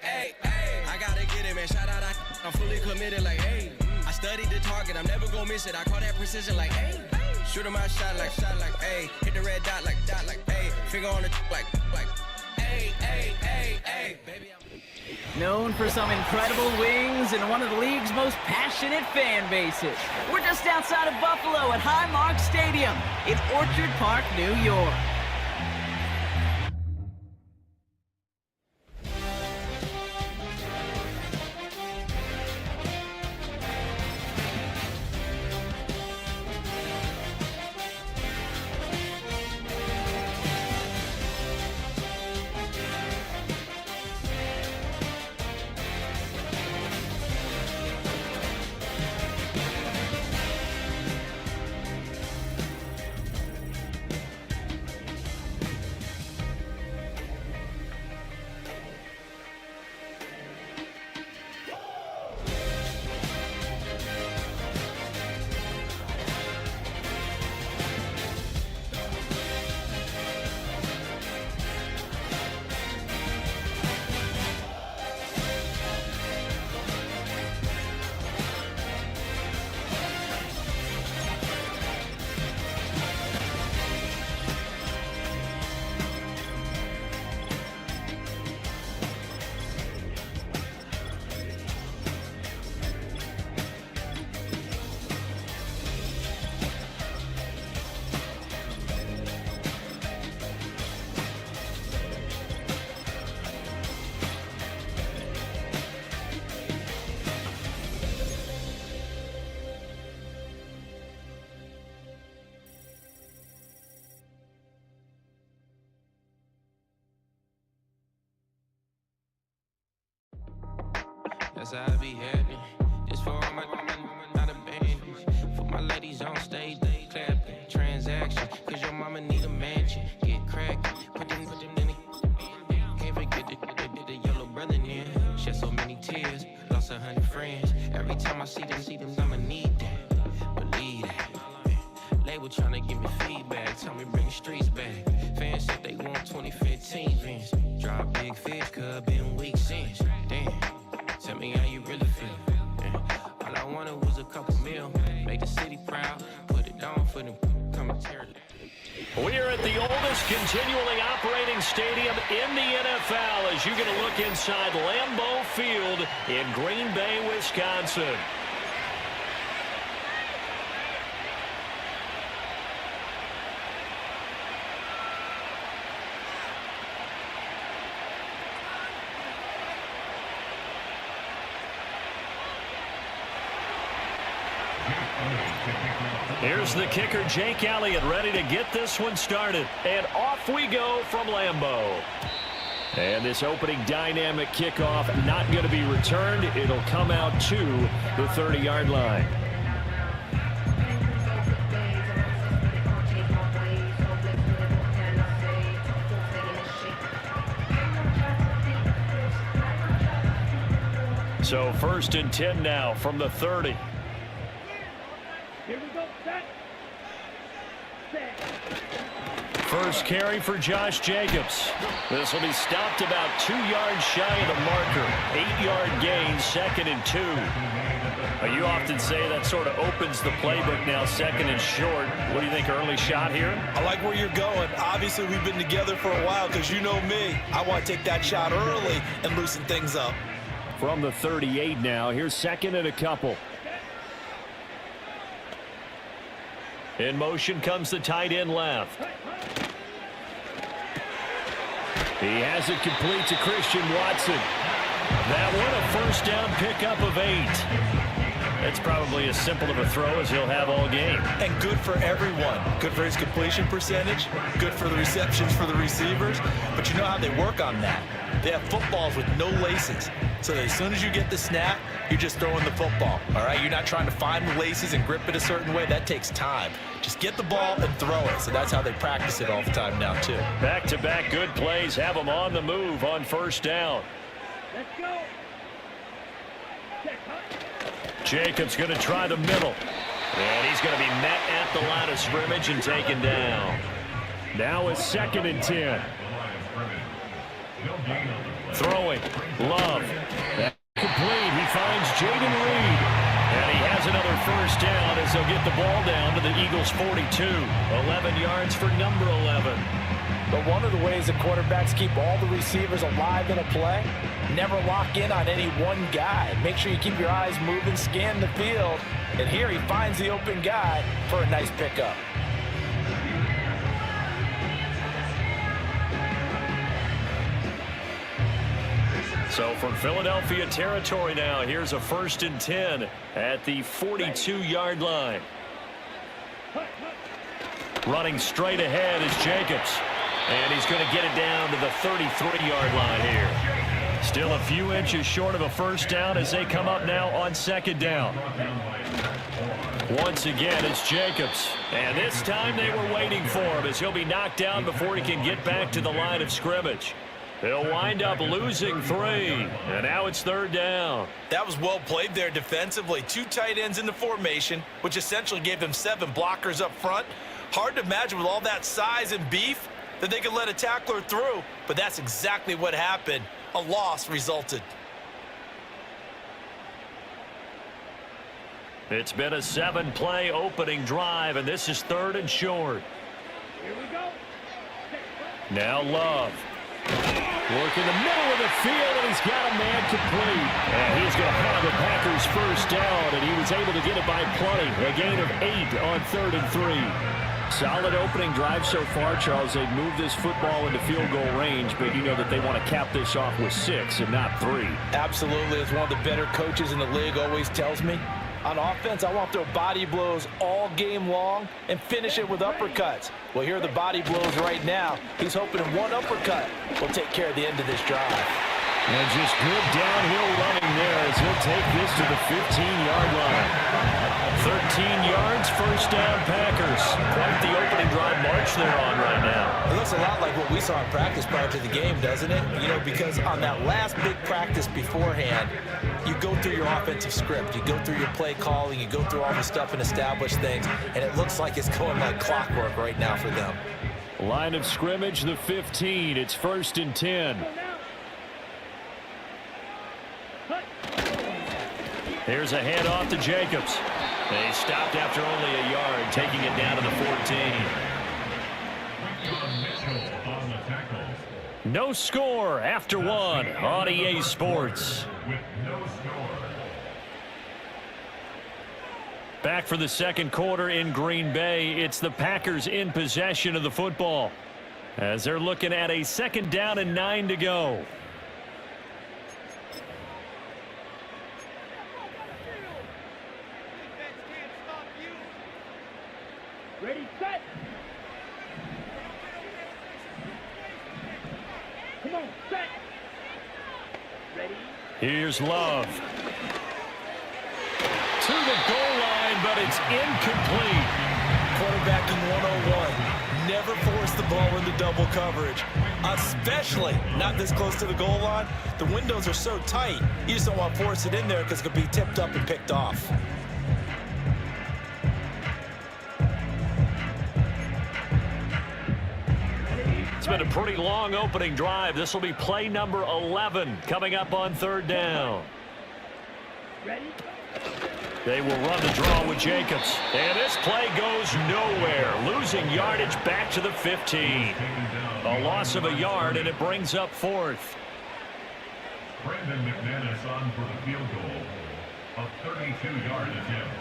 I gotta get it, man. Shout out, I'm fully committed, like, hey. I studied the target, I'm never gonna miss it. I call that precision, like, hey. Shoot him my shot, like, hey. Hit the red dot, like, hey. Finger on the, like, hey. Baby, known for some incredible wings and one of the league's most passionate fan bases. We're just outside of Buffalo at Highmark Stadium in Orchard Park, New York. That's how I be happening. This for all my not abandoned. For my ladies on stage, they clapping. Transaction, cause your mama need a mansion. Get cracked, put them in the. Can't forget the yellow brother in. Shed so many tears, lost 100 friends. Every time I see them, I'ma need that. Believe that. Label tryna give me feedback, tell me bring the streets back. Fans said they want 2015 Vince. Drop big fish, cuz been weeks since. Damn. Tell me how you really feel. All I wanted was a couple mil. Make the city proud. Put it on for them commentary. We're at the oldest continually operating stadium in the NFL as you get a look inside Lambeau Field in Green Bay, Wisconsin. Here's the kicker, Jake Elliott, ready to get this one started. And off we go from Lambeau. And this opening dynamic kickoff not going to be returned. It'll come out to the 30-yard line. So 1st and 10 now from the 30. Here we go, set. First carry for Josh Jacobs. This will be stopped about 2 yards shy of the marker. 8-yard gain, 2nd and 2. You often say that sort of opens the playbook now, 2nd and short. What do you think, early shot here? I like where you're going. Obviously, we've been together for a while because you know me. I want to take that shot early and loosen things up. From the 38 now, here's 2nd and a couple. In motion comes the tight end left. He has it complete to Christian Watson. That one, a first down pickup of 8. That's probably as simple of a throw as he'll have all game. And good for everyone. Good for his completion percentage. Good for the receptions for the receivers. But you know how they work on that. They have footballs with no laces. So as soon as you get the snap, you're just throwing the football. All right? You're not trying to find the laces and grip it a certain way. That takes time. Just get the ball and throw it. So that's how they practice it all the time now, too. Back-to-back good plays have them on the move on first down. Let's go. Jacobs going to try the middle. And he's going to be met at the line of scrimmage and taken down. Now it's 2nd and 10. Throwing. Love. Complete. He finds Jaden Reed. And he has another first down as they'll get the ball down to the Eagles' 42. 11 yards for number 11. But one of the ways that quarterbacks keep all the receivers alive in a play, never lock in on any one guy. Make sure you keep your eyes moving, scan the field. And here he finds the open guy for a nice pickup. So from Philadelphia territory now, here's a 1st and 10 at the 42-yard line. Running straight ahead is Jacobs. And he's going to get it down to the 33-yard line here. Still a few inches short of a first down as they come up now on 2nd down. Once again, it's Jacobs. And this time they were waiting for him as he'll be knocked down before he can get back to the line of scrimmage. He'll wind up losing 3, and now it's 3rd down. That was well played there defensively. 2 tight ends in the formation, which essentially gave them 7 blockers up front. Hard to imagine with all that size and beef that they could let a tackler through, but that's exactly what happened. A loss resulted. It's been a 7-play opening drive, and this is 3rd and short. Here we go. Now Love. Work in the middle of the field, and he's got a man complete. And he's going to have the Packers' first down, and he was able to get it by plenty. A gain of 8 on 3rd and 3. Solid opening drive so far, Charles. They've moved this football into field goal range, but you know that they want to cap this off with 6 and not 3. Absolutely. As one of the better coaches in the league always tells me, on offense, I want to throw body blows all game long and finish it with uppercuts. Well, here are the body blows right now. He's hoping one uppercut will take care of the end of this drive. And just good downhill running there as he'll take this to the 15-yard line. 13 yards, first down Packers. Quite the opening drive march they're on right now. It looks a lot like what we saw in practice prior to the game, doesn't it? You know, because on that last big practice beforehand, you go through your offensive script. You go through your play calling. You go through all the stuff and establish things. And it looks like it's going like clockwork right now for them. Line of scrimmage, the 15. It's 1st and 10. Here's a handoff to Jacobs. They stopped after only a yard, taking it down to the 14. No score after 1 on EA Sports. Back for the 2nd quarter in Green Bay. It's the Packers in possession of the football as they're looking at a 2nd down and 9 to go. Ready, set. Come on, set. Ready. Here's Love. To the goal line, but it's incomplete. Quarterbacking 101. Never force the ball into double coverage, especially not this close to the goal line. The windows are so tight, you just don't want to force it in there because it could be tipped up and picked off. It's been a pretty long opening drive. This will be play number 11 coming up on 3rd down. Ready. They will run the draw with Jacobs. And this play goes nowhere. Losing yardage back to the 15. A loss of a yard, and it brings up 4th. Brandon McManus on for the field goal. A 32-yard attempt.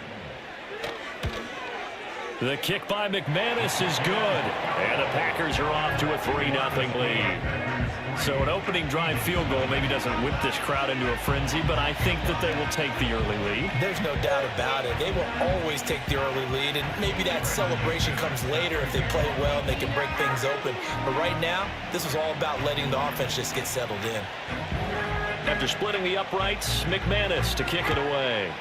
The kick by McManus is good. And the Packers are off to a 3-0 lead. So an opening drive field goal maybe doesn't whip this crowd into a frenzy, but I think that they will take the early lead. There's no doubt about it. They will always take the early lead, and maybe that celebration comes later if they play well and they can break things open. But right now, this is all about letting the offense just get settled in. After splitting the uprights, McManus to kick it away.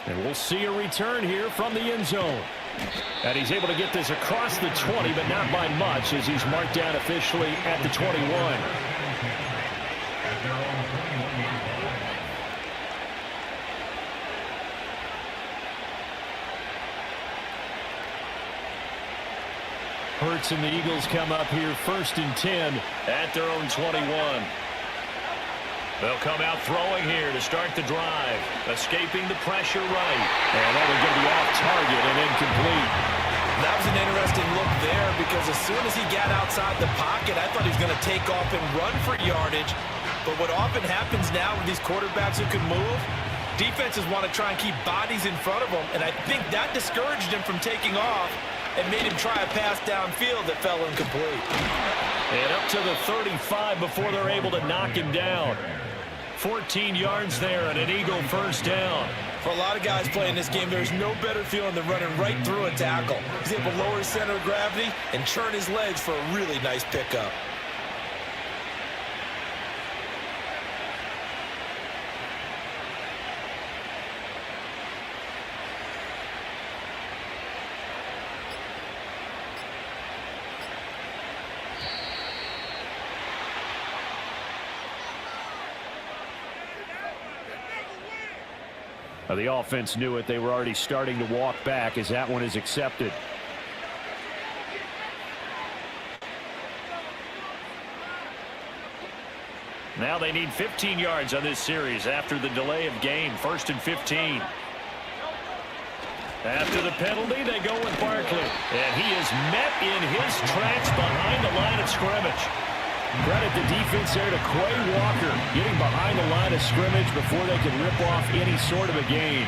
And we'll see a return here from the end zone. And he's able to get this across the 20, but not by much, as he's marked down officially at the 21. efforts, and the Eagles come up here 1st and 10 at their own 21. They'll come out throwing here to start the drive, escaping the pressure right. And that will be off target and incomplete. That was an interesting look there because as soon as he got outside the pocket, I thought he was going to take off and run for yardage. But what often happens now with these quarterbacks who can move, defenses want to try and keep bodies in front of them, and I think that discouraged him from taking off and made him try a pass downfield that fell incomplete. And up to the 35 before they're able to knock him down. 14 yards there and an Eagle first down. For a lot of guys playing this game, there's no better feeling than running right through a tackle. He's able to lower his center of gravity and churn his legs for a really nice pickup. The offense knew it. They were already starting to walk back as that one is accepted. Now they need 15 yards on this series after the delay of game. 1st and 15. After the penalty, they go with Barkley. And he is met in his tracks behind the line of scrimmage. Credit the defense there to Quay Walker, getting behind the line of scrimmage before they can rip off any sort of a gain.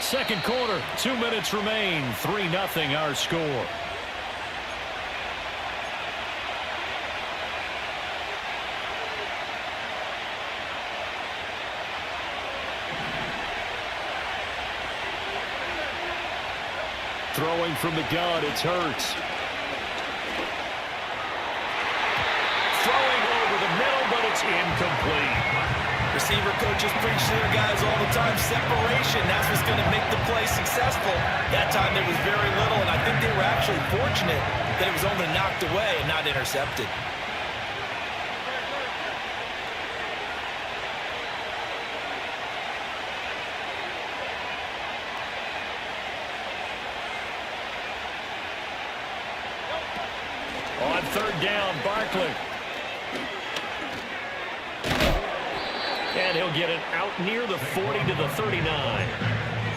Second quarter, 2 minutes remain, 3-0 our score. Throwing from the gun, it's Hurts. Throwing over the middle, but it's incomplete. Receiver coaches preach to their guys all the time. Separation, that's what's going to make the play successful. That time there was very little, and I think they were actually fortunate that it was only knocked away and not intercepted. On 3rd down, Barkley. And he'll get it out near the 40 to the 39.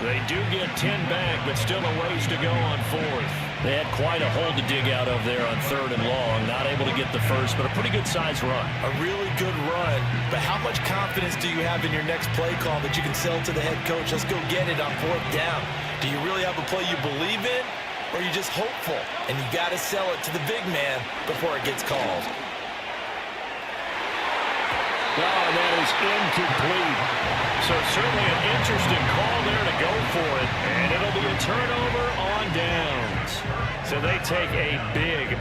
They do get 10 back, but still a ways to go on 4th. They had quite a hole to dig out of there on 3rd and long. Not able to get the first, but a pretty good size run. A really good run, but how much confidence do you have in your next play call that you can sell to the head coach? Let's go get it on 4th down. Do you really have a play you believe in? Or are you just hopeful, and you got to sell it to the big man before it gets called? Oh, that is incomplete. So certainly an interesting call there to go for it, and it'll be a turnover on downs. So they take a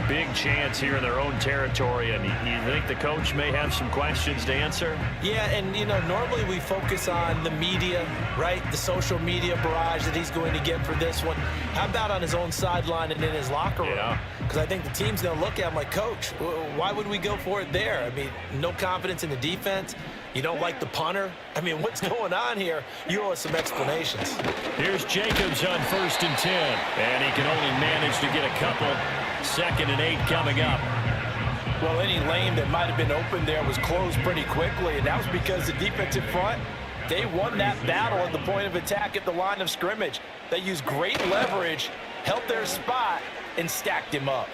big chance here in their own territory, and you think the coach may have some questions to answer? Yeah, and, you know, normally we focus on the media, right? The social media barrage that he's going to get for this one. How about on his own sideline and in his locker room? Yeah. Because I think the team's going to look at him like, Coach, why would we go for it there? I mean, no confidence in the defense. You don't like the punter? I mean, what's going on here? You owe us some explanations. Here's Jacobs on 1st and 10. And he can only manage to get a couple. 2nd and 8 coming up. Well, any lane that might have been open there was closed pretty quickly, and that was because the defensive front, they won that battle at the point of attack at the line of scrimmage. They used great leverage, held their spot, and stacked him up.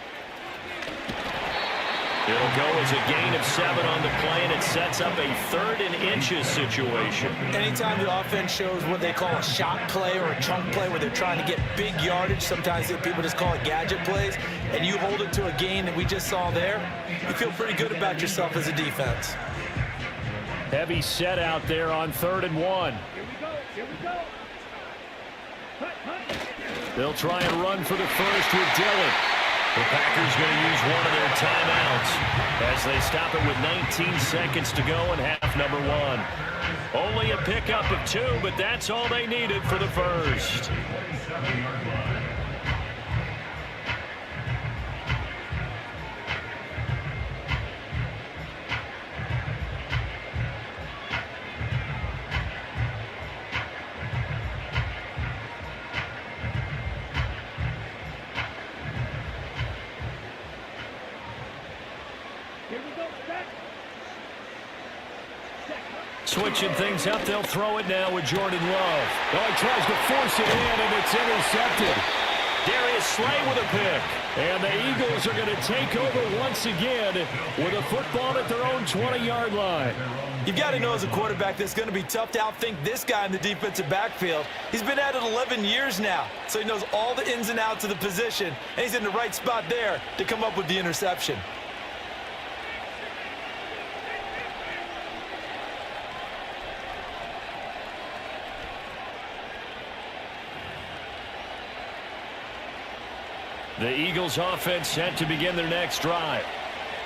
It'll go as a gain of 7 on the play, and it sets up a 3rd and inches situation. Anytime the offense shows what they call a shot play or a chunk play where they're trying to get big yardage, sometimes people just call it gadget plays, and you hold it to a gain that we just saw there, you feel pretty good about yourself as a defense. Heavy set out there on 3rd and 1. Here we go. They'll try and run for the first with Dillon. The Packers going to use one of their timeouts as they stop it with 19 seconds to go in half number 1. Only a pickup of 2, but that's all they needed for the first. Switching things up, they'll throw it now with Jordan Love. Oh, he tries to force it in, and it's intercepted. Darius Slay with a pick. And the Eagles are going to take over once again with a football at their own 20-yard line. You've got to know as a quarterback that it's going to be tough to outthink this guy in the defensive backfield. He's been at it 11 years now, so he knows all the ins and outs of the position, and he's in the right spot there to come up with the interception. The Eagles offense set to begin their next drive.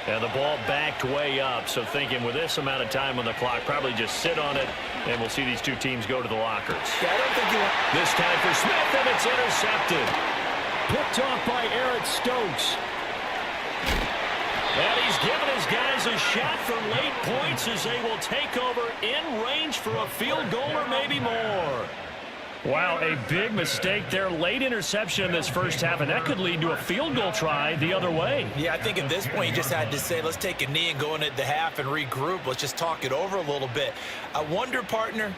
And the ball backed way up, so thinking with this amount of time on the clock, probably just sit on it, and we'll see these two teams go to the lockers. Yeah, I don't think This time for Smith, and it's intercepted. Picked off by Eric Stokes. And he's given his guys a shot for late points as they will take over in range for a field goal or maybe more. Wow, a big mistake there. Late interception in this first half, and that could lead to a field goal try the other way. Yeah, I think at this point you just had to say, let's take a knee and go into the half and regroup. Let's just talk it over a little bit. I wonder, partner,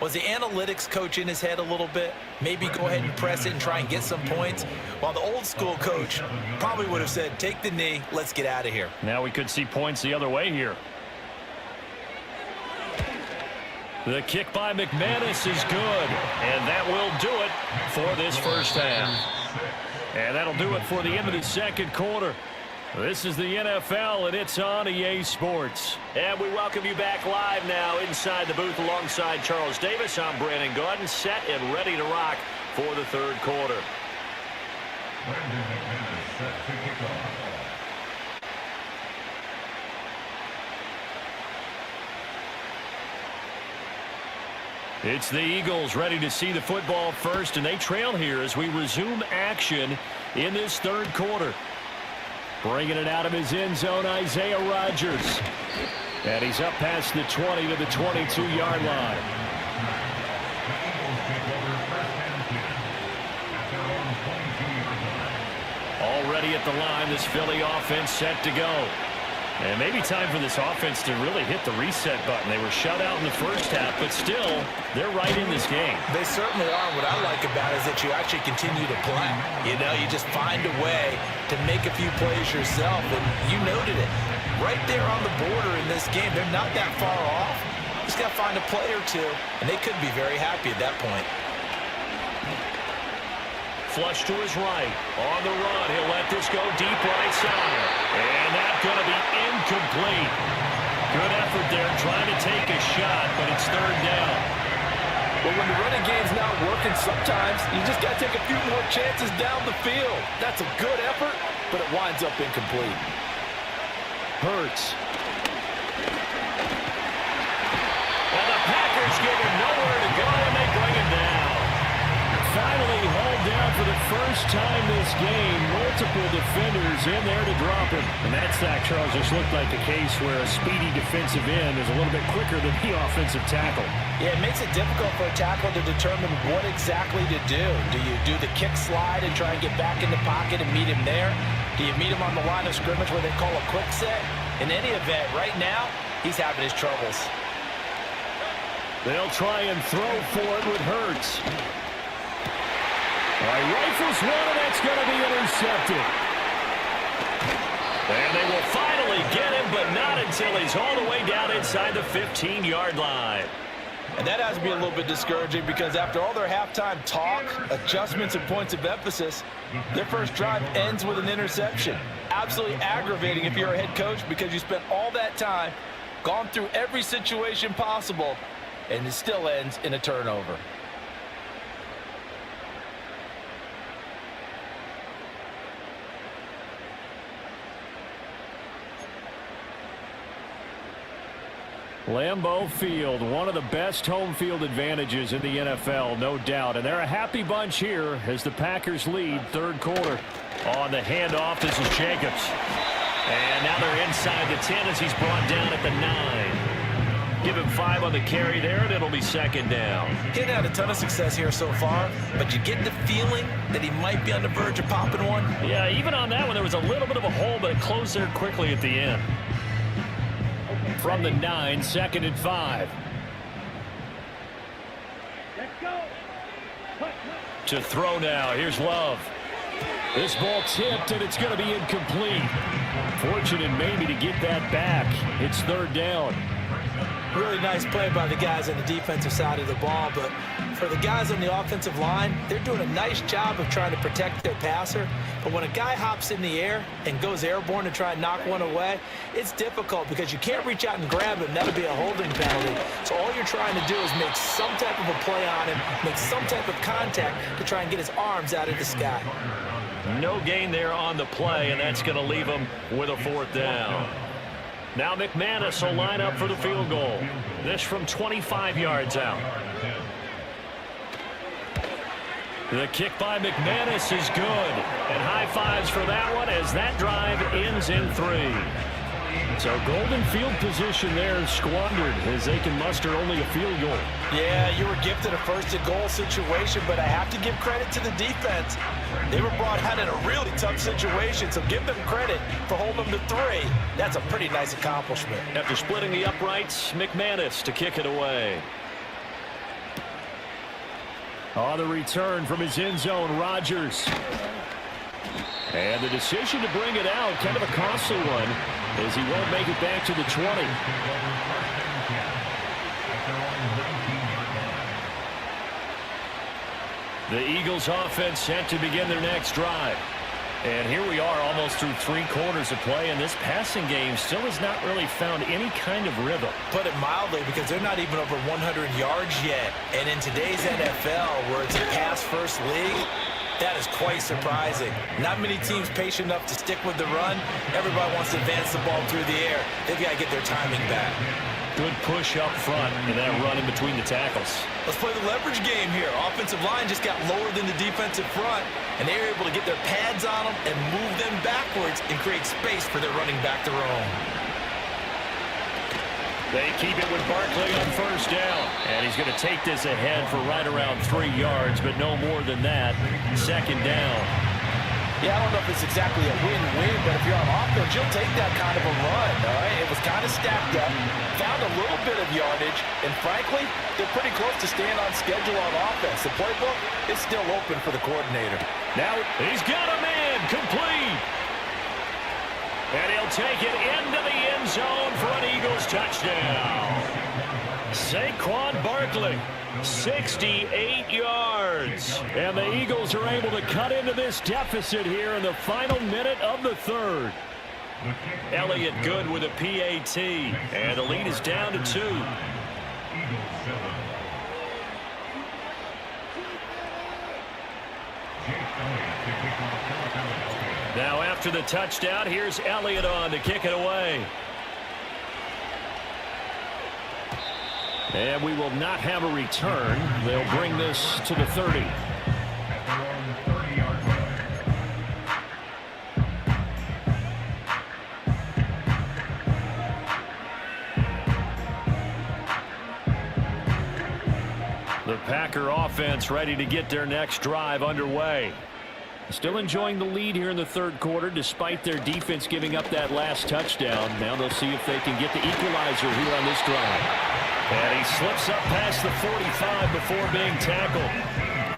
was the analytics coach in his head a little bit? Maybe go ahead and press it and try and get some points? While the old school coach probably would have said, take the knee, let's get out of here. Now we could see points the other way here. The kick by McManus is good, and that will do it for this first half. And that'll do it for the end of the second quarter. This is the NFL, and it's on EA Sports. And we welcome you back live now inside the booth alongside Charles Davis. I'm Brandon Gordon, set and ready to rock for the third quarter. Brandon McManus set to kick off. It's the Eagles ready to see the football first, and they trail here as we resume action in this third quarter. Bringing it out of his end zone, Isaiah Rodgers. And he's up past the 20 to the 22-yard line. Already at the line, this Philly offense set to go. And maybe time for this offense to really hit the reset button. They were shut out in the first half, but still, they're right in this game. They certainly are. What I like about it is that you actually continue to play. You know, you just find a way to make a few plays yourself, and you noted it. Right there on the border in this game, they're not that far off. Just got to find a play or two, and they could be very happy at that point. Flush to his right. On the run, he'll let this go deep right side. And that's going to be incomplete. Good effort there trying to take a shot, but it's third down. But when the running game's not working, sometimes you just got to take a few more chances down the field. That's a good effort, but it winds up incomplete. Hurts. And the Packers give him nowhere to go, and they bring him down. Finally hauled down for the first time this game. Multiple defenders in there to drop him. And that sack, Charles, just looked like a case where a speedy defensive end is a little bit quicker than the offensive tackle. Yeah, it makes it difficult for a tackle to determine what exactly to do. Do you do the kick slide and try and get back in the pocket and meet him there? Do you meet him on the line of scrimmage where they call a quick set? In any event, right now, he's having his troubles. They'll try and throw for it with Hurts. Rifles one, and that's going to be intercepted. And they will finally get him, but not until he's all the way down inside the 15-yard line. And that has to be a little bit discouraging because after all their halftime talk, adjustments, and points of emphasis, their first drive ends with an interception. Absolutely aggravating if you're a head coach because you spent all that time, gone through every situation possible, and it still ends in a turnover. Lambeau Field, one of the best home field advantages in the NFL, no doubt. And they're a happy bunch here as the Packers lead third quarter. On the handoff, this is Jacobs. And now they're inside the 10 as he's brought down at the 9. Give him 5 on the carry there, and it'll be second down. He hadn't had a ton of success here so far, but you get the feeling that he might be on the verge of popping one. Yeah, even on that one, there was a little bit of a hole, but it closed there quickly at the end. From the 9, second and 5. To throw now. Here's Love. This ball tipped, and it's going to be incomplete. Fortunate maybe to get that back. It's third down. Really nice play by the guys on the defensive side of the ball, but for the guys on the offensive line, they're doing a nice job of trying to protect their passer. But when a guy hops in the air and goes airborne to try and knock one away, it's difficult because you can't reach out and grab him. That'll be a holding penalty. So all you're trying to do is make some type of a play on him, make some type of contact to try and get his arms out of the sky. No gain there on the play, and that's going to leave him with a fourth down. Now McManus will line up for the field goal. This from 25 yards out. The kick by McManus is good. And high fives for that one as that drive ends in 3. So golden field position there squandered as they can muster only a field goal. Yeah, you were gifted a first-and-goal situation, but I have to give credit to the defense. They were brought out in a really tough situation, so give them credit for holding them to 3. That's a pretty nice accomplishment. After splitting the uprights, McManus to kick it away. On the return from his end zone, Rodgers. And the decision to bring it out, kind of a costly one, as he won't make it back to the 20. The Eagles offense set to begin their next drive. And here we are almost through 3 quarters of play, and this passing game still has not really found any kind of rhythm. Put it mildly, because they're not even over 100 yards yet. And in today's NFL, where it's a pass-first league, that is quite surprising. Not many teams patient enough to stick with the run. Everybody wants to advance the ball through the air. They've got to get their timing back. Good push up front and that run in between the tackles. Let's play the leverage game here. Offensive line just got lower than the defensive front, and they were able to get their pads on them and move them backwards and create space for their running back to roam. They keep it with Barkley on first down. And he's going to take this ahead for right around 3 yards, but no more than that. Second down. Yeah, I don't know if it's exactly a win-win, but if you're on offense, you'll take that kind of a run, all right? It was kind of stacked up, found a little bit of yardage, and frankly, they're pretty close to staying on schedule on offense. The playbook is still open for the coordinator. Now he's got a man complete. And he'll take it into the end zone for an Eagles touchdown. Saquon Barkley, 68 yards. And the Eagles are able to cut into this deficit here in the final minute of the third. Elliott good with a PAT. And the lead is down to 2. Now after the touchdown, here's Elliott on to kick it away. And we will not have a return. They'll bring this to the 30. The Packer offense ready to get their next drive underway. Still enjoying the lead here in the third quarter despite their defense giving up that last touchdown. Now they'll see if they can get the equalizer here on this drive. And he slips up past the 45 before being tackled.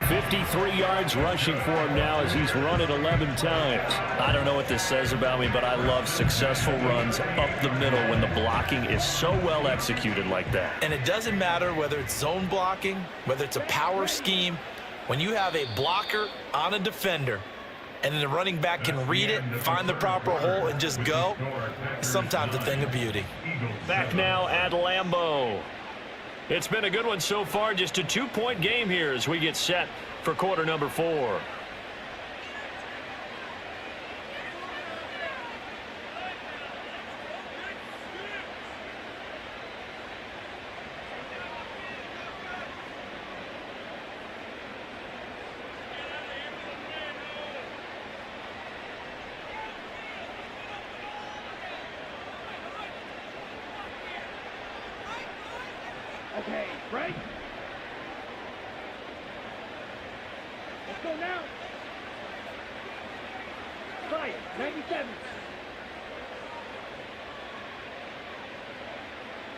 53 yards rushing for him now as he's run it 11 times. I don't know what this says about me, but I love successful runs up the middle when the blocking is so well executed like that. And it doesn't matter whether it's zone blocking, whether it's a power scheme. When you have a blocker on a defender and then the running back can read it, find the proper hole, and just go, it's sometimes a thing of beauty. Back now at Lambeau. It's been a good one so far. Just a 2-point game here as we get set for quarter number 4. Okay, break. Let's go now. Fire, 97.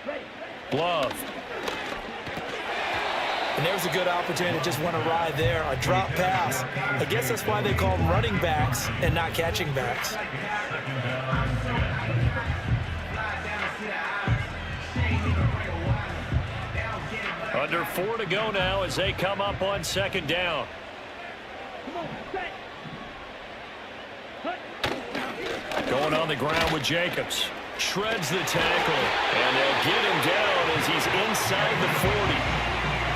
Ready. Love. And there's a good opportunity to just went awry there, a drop pass. I guess that's why they call them running backs and not catching backs. Under 4 to go now as they come up on second down. Going on the ground with Jacobs. Shreds the tackle, and they'll get him down as he's inside the 40.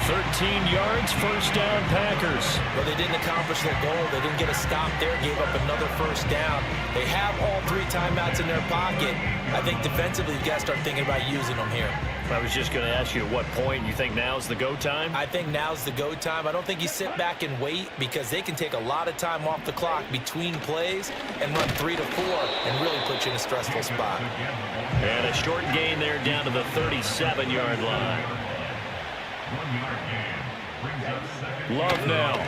13 yards, first down Packers. Well, they didn't accomplish their goal. They didn't get a stop there, gave up another first down. They have all 3 timeouts in their pocket. I think defensively you got to start thinking about using them here. I was just going to ask you at what point you think now's the go time? I think now's the go time. I don't think you sit back and wait because they can take a lot of time off the clock between plays and run 3 to 4 and really put you in a stressful spot. And a short gain there down to the 37-yard line. Love now.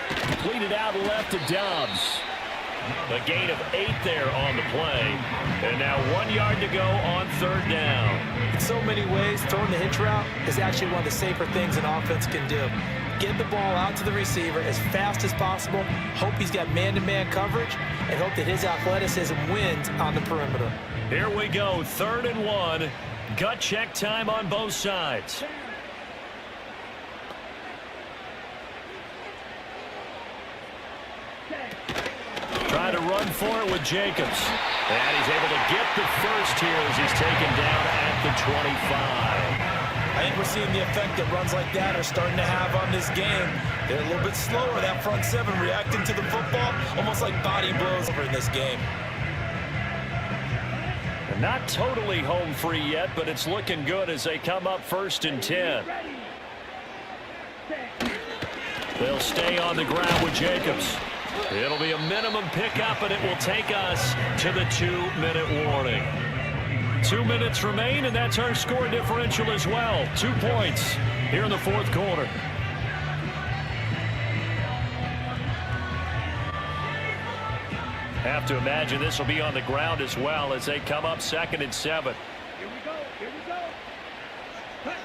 Completed out left to Dobbs. A gain of 8 there on the play. And now 1 yard to go on third down. In so many ways, throwing the hitch route is actually one of the safer things an offense can do. Get the ball out to the receiver as fast as possible, hope he's got man-to-man coverage, and hope that his athleticism wins on the perimeter. Here we go, 3rd and 1. Gut check time on both sides. Trying to run for it with Jacobs. And he's able to get the first here as he's taken down at the 25. I think we're seeing the effect that runs like that are starting to have on this game. They're a little bit slower, that front 7, reacting to the football, almost like body blows over in this game. Not totally home free yet, but it's looking good as they come up 1st and 10. They'll stay on the ground with Jacobs. It'll be a minimum pickup, and it will take us to the 2-minute warning. 2 minutes remain, and that's our score differential as well. 2 points here in the 4th quarter. Have to imagine this will be on the ground as well as they come up 2nd and 7. Here we go. Here we go.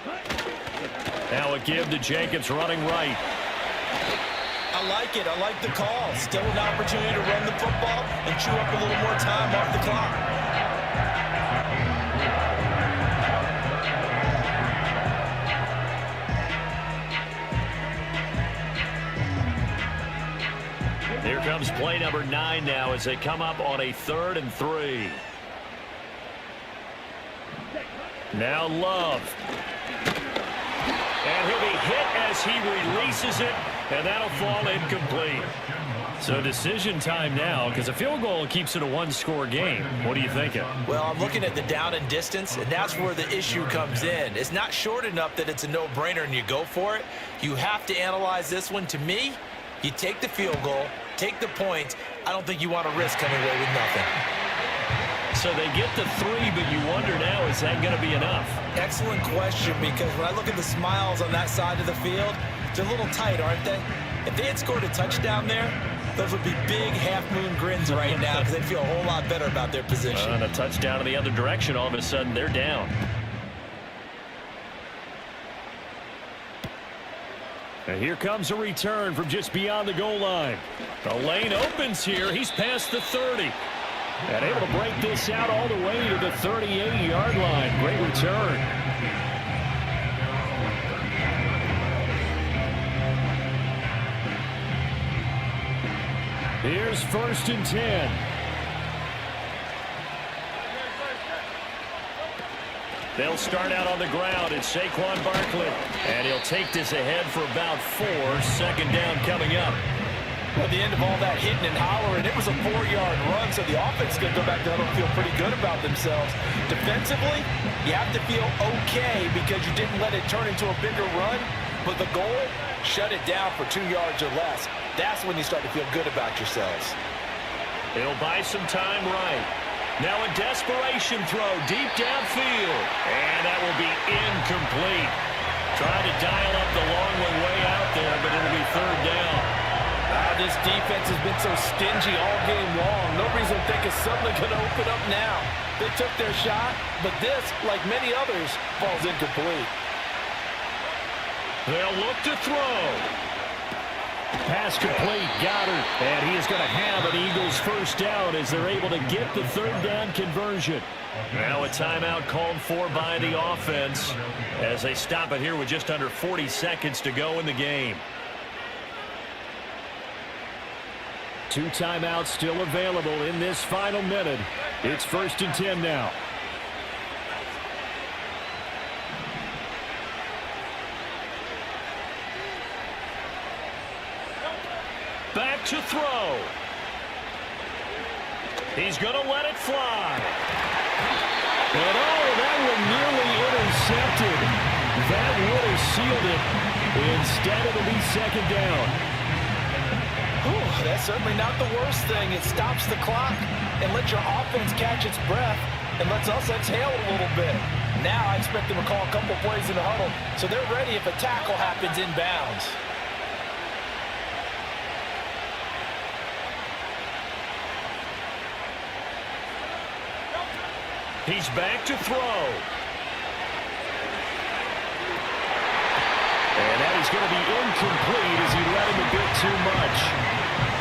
Cut. Now a give to Jacobs running right. I like it. I like the call. Still an opportunity to run the football and chew up a little more time off the clock. Here comes play number 9 now as they come up on a 3rd and 3. Now Love. And he'll be hit as he releases it, and that'll fall incomplete. So decision time now, because a field goal keeps it a 1-score game. What are you thinking? Well, I'm looking at the down and distance, and that's where the issue comes in. It's not short enough that it's a no-brainer and you go for it. You have to analyze this one. To me, you take the field goal, take the points. I don't think you want to risk coming away with nothing. So they get the 3, but you wonder now, is that going to be enough? Excellent question, because when I look at the smiles on that side of the field, they're a little tight, aren't they? If they had scored a touchdown there, those would be big half-moon grins right now because they'd feel a whole lot better about their position. And a touchdown in the other direction, all of a sudden they're down. And here comes a return from just beyond the goal line. The lane opens here. He's past the 30. And able to break this out all the way to the 38-yard line. Great return. Here's 1st and 10. They'll start out on the ground. It's Saquon Barkley. And he'll take this ahead for about 4. 2nd down coming up. Well, at the end of all that hitting and hollering, it was a 4-yard run, so the offense is going to go back to huddle and feel pretty good about themselves. Defensively, you have to feel okay because you didn't let it turn into a bigger run, but the goal, shut it down for 2 yards or less. That's when you start to feel good about yourselves. It'll buy some time right. Now a desperation throw deep downfield, and that will be incomplete. Trying to dial up the long one way out there, but it'll be 3rd down. This defense has been so stingy all game long. No reason to think it's suddenly going to open up now. They took their shot, but this, like many others, falls incomplete. They'll look to throw. Pass complete, Goddard, and he is going to have an Eagles first down as they're able to get the third down conversion. Now a timeout called for by the offense as they stop it here with just under 40 seconds to go in the game. 2 timeouts still available in this final minute. It's 1st and 10 now. Back to throw. He's going to let it fly. And that one nearly intercepted. That would have sealed it. Instead, it'll be 2nd down. That's certainly not the worst thing. It stops the clock and lets your offense catch its breath and lets us exhale a little bit. Now I expect them to call a couple plays in the huddle so they're ready if a tackle happens inbounds. He's back to throw. And that is going to be incomplete as he let him a bit too much.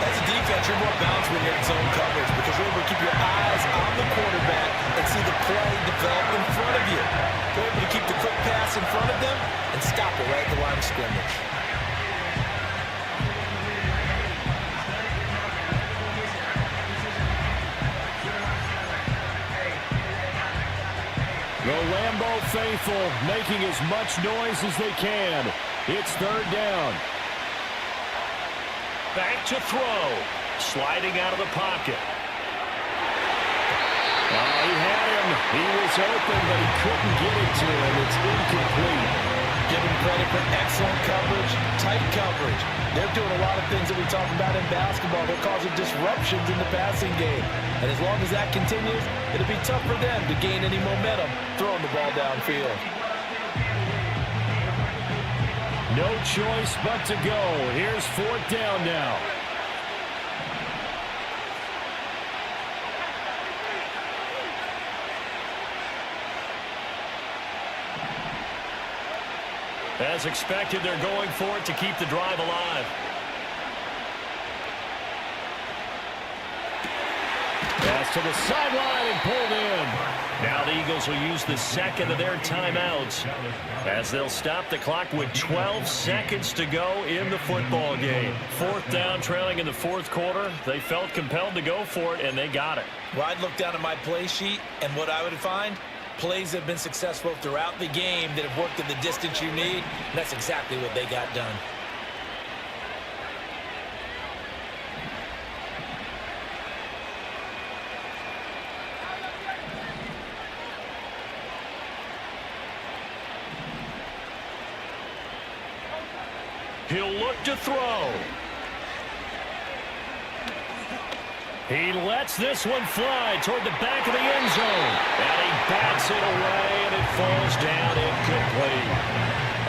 As a defense, you're more balanced when you're in zone coverage because you're able to keep your eyes on the quarterback and see the play develop in front of you. You're able to keep the quick pass in front of them and stop it right at the line of scrimmage. The Lambeau faithful making as much noise as they can. It's 3rd down. Back to throw. Sliding out of the pocket. He had him. He was open, but he couldn't get it to him. It's incomplete. Give him credit for excellent coverage, tight coverage. They're doing a lot of things that we talk about in basketball. They're causing disruptions in the passing game. And as long as that continues, it'll be tough for them to gain any momentum throwing the ball downfield. No choice but to go. Here's 4th down now. As expected, they're going for it to keep the drive alive. Pass to the sideline and pulled in. Now the Eagles will use the 2nd of their timeouts as they'll stop the clock with 12 seconds to go in the football game. 4th down, trailing in the 4th quarter. They felt compelled to go for it, and they got it. Well, I'd look down at my play sheet, and what I would find, plays have been successful throughout the game that have worked in the distance you need, and that's exactly what they got done. He'll look to throw. He lets this one fly toward the back of the end zone. And he bats it away, and it falls down incomplete.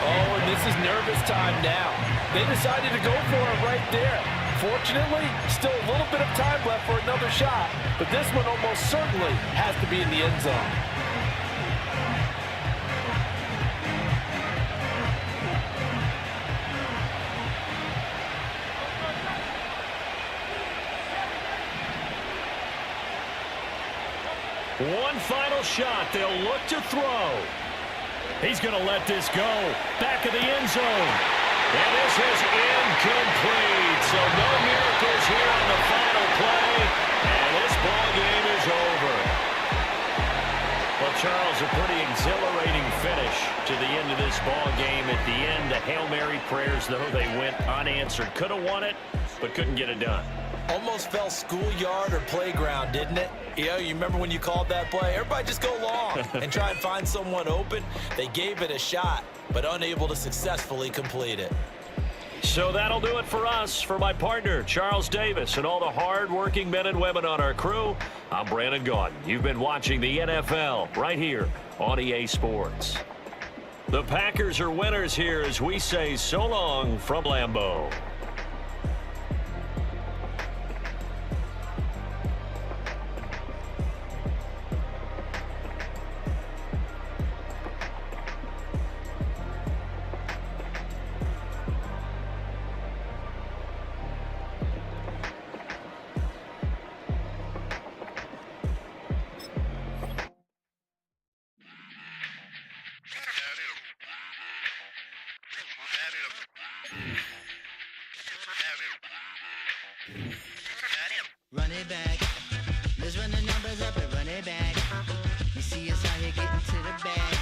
Oh, and this is nervous time now. They decided to go for it right there. Fortunately, still a little bit of time left for another shot, but this one almost certainly has to be in the end zone. One final shot. They'll look to throw. He's going to let this go. Back of the end zone. And this is incomplete. So no miracles here on the final play. And this ball game is over. Well, Charles, a pretty exhilarating finish to the end of this ball game. At the end, the Hail Mary prayers, though, they went unanswered. Could have won it, but couldn't get it done. Almost fell schoolyard or playground, didn't it? You remember when you called that play? Everybody just go long and try and find someone open. They gave it a shot, but unable to successfully complete it. So that'll do it for us. For my partner, Charles Davis, and all the hard-working men and women on our crew, I'm Brandon Gaudin. You've been watching the NFL right here on EA Sports. The Packers are winners here as we say so long from Lambeau. Run it back. Let's run the numbers up and run it back. You see us out here getting to the bag.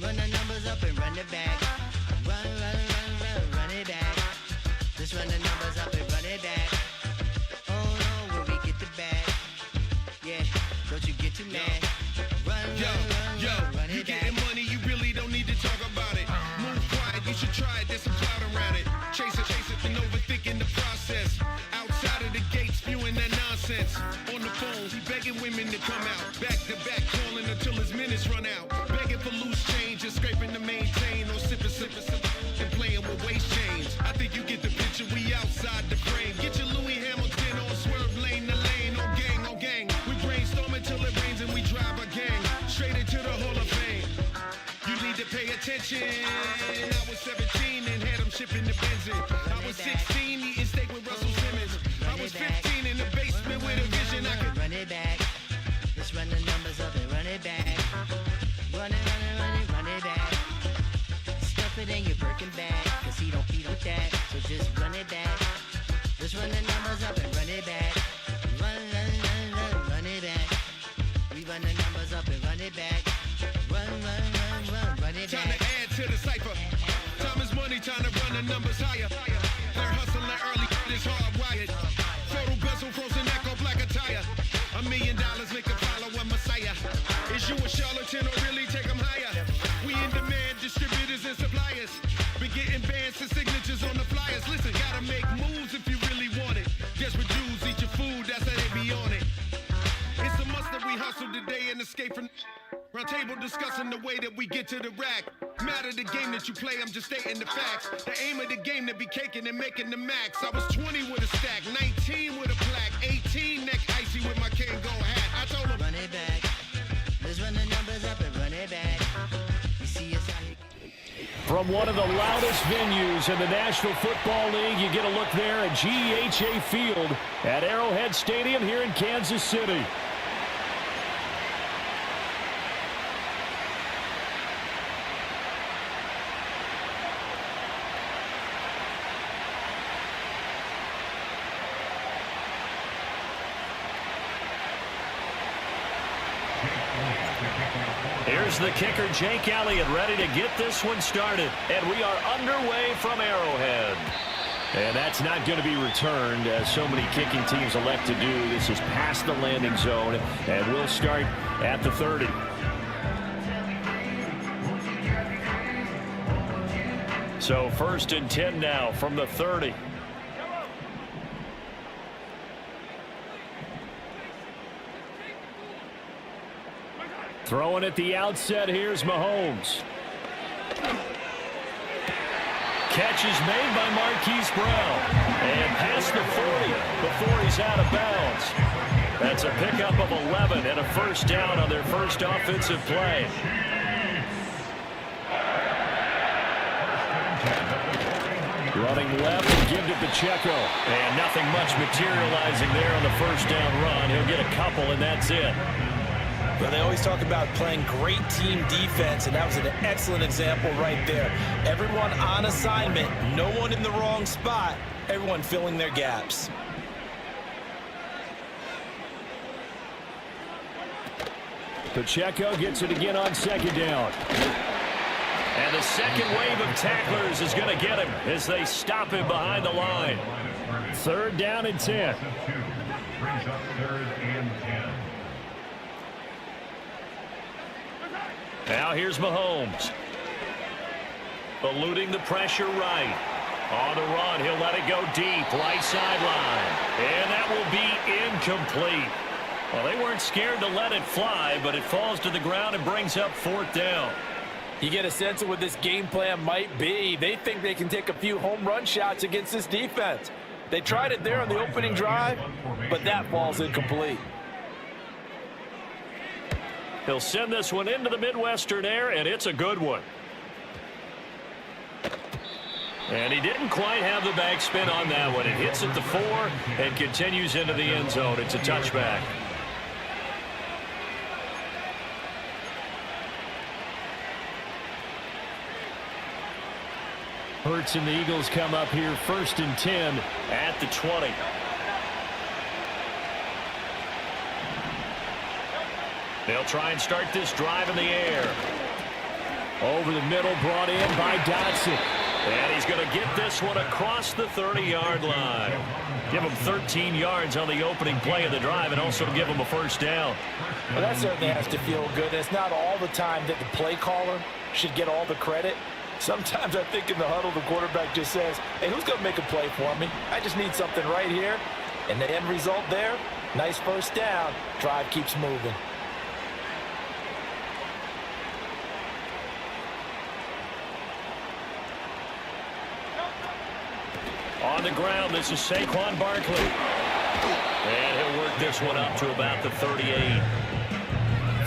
Run the numbers up and run it back. Run it back. Let's run the numbers up and run it back. Oh no, when we get the bag. Yeah, don't you get too mad. Run it you back. getting money, you really don't need to talk about it. Move quiet, you should try it, there's some clout around it. Chase it, and overthinking the process. Outside of the gate, spewing that nonsense. On the phone, he begging women to come out. Back to back, calling until his minutes run out. Begging for loose change and scraping to maintain. Or sipping, and playing with waist chains. I think you get the picture, we outside the frame. Get your Louis Hamilton on swerve lane to lane. On gang. We brainstorm until it rains and we drive a gang. Straight into the Hall of Fame. You need to pay attention. I was 17 and had them shipping the Benzin. I was 16 eating steak with Russell Simmons. I was 15 in the basement with a vision. I could run it back. Let's run the numbers up and run it back. Run it back. Stuff it in your Birkin bag, cause he don't with that. So just run it back. Let's run the numbers up and run it back. Run it back. We run the numbers up and run it back. Run it time back. to add to the cipher. Time is money, time to run the numbers higher. They're hustling early, it's hardwired. Photo bezel, frozen echo, black attire. $1 million make a follow a messiah. Is you a charlatan or really take them higher? We in demand, distributors and suppliers. Been getting bands and signatures on the flyers. Listen, gotta make moves if you really want it. Desperate Jews eat your food, that's how they be on it. It's a must that we hustle today and escape from round table discussing the way that we get to the rack. Matter the game that you play, I'm just stating the facts. The aim of the game to be caking and making the max. I was 20 with a stack, 19 with a plaque, 18 neck icy with my Kango hat. I told him run it back. Let's run the numbers up and run it back. You see us out here. From one of the loudest venues in the National Football League, you get a look there at GEHA Field at Arrowhead Stadium here in Kansas City. Here's the kicker, Jake Elliott, ready to get this one started. And we are underway from Arrowhead. And that's not going to be returned, as so many kicking teams elect to do. This is past the landing zone, and we'll start at the 30. So 1st and 10 now from the 30. Throwing at the outset, here's Mahomes. Catch is made by Marquise Brown. And past the 40 before he's out of bounds. That's a pickup of 11 and a first down on their first offensive play. Running left and give to Pacheco. And nothing much materializing there on the first down run. He'll get a couple, and that's it. But they always talk about playing great team defense, and that was an excellent example right there. Everyone on assignment, no one in the wrong spot, everyone filling their gaps. Pacheco gets it again on second down. And the second wave of tacklers is going to get him as they stop him behind the line. 3rd down and 10. Brings up 3rd and 10. Now here's Mahomes. Eluding the pressure right. On the run, he'll let it go deep, right sideline. And that will be incomplete. Well, they weren't scared to let it fly, but it falls to the ground and brings up 4th down. You get a sense of what this game plan might be. They think they can take a few home run shots against this defense. They tried it there on the opening drive, but that falls incomplete. He'll send this one into the Midwestern air, and it's a good one. And he didn't quite have the backspin on that one. It hits at the 4 and continues into the end zone. It's a touchback. Hurts and the Eagles come up here 1st and 10 at the 20. They'll try and start this drive in the air. Over the middle, brought in by Dotson. And he's going to get this one across the 30-yard line. Give him 13 yards on the opening play of the drive and also give him a first down. Well, that certainly has to feel good. It's not all the time that the play caller should get all the credit. Sometimes I think in the huddle, the quarterback just says, hey, who's going to make a play for me? I just need something right here. And the end result there, nice first down. Drive keeps moving. On the ground, this is Saquon Barkley. And he'll work this one up to about the 38.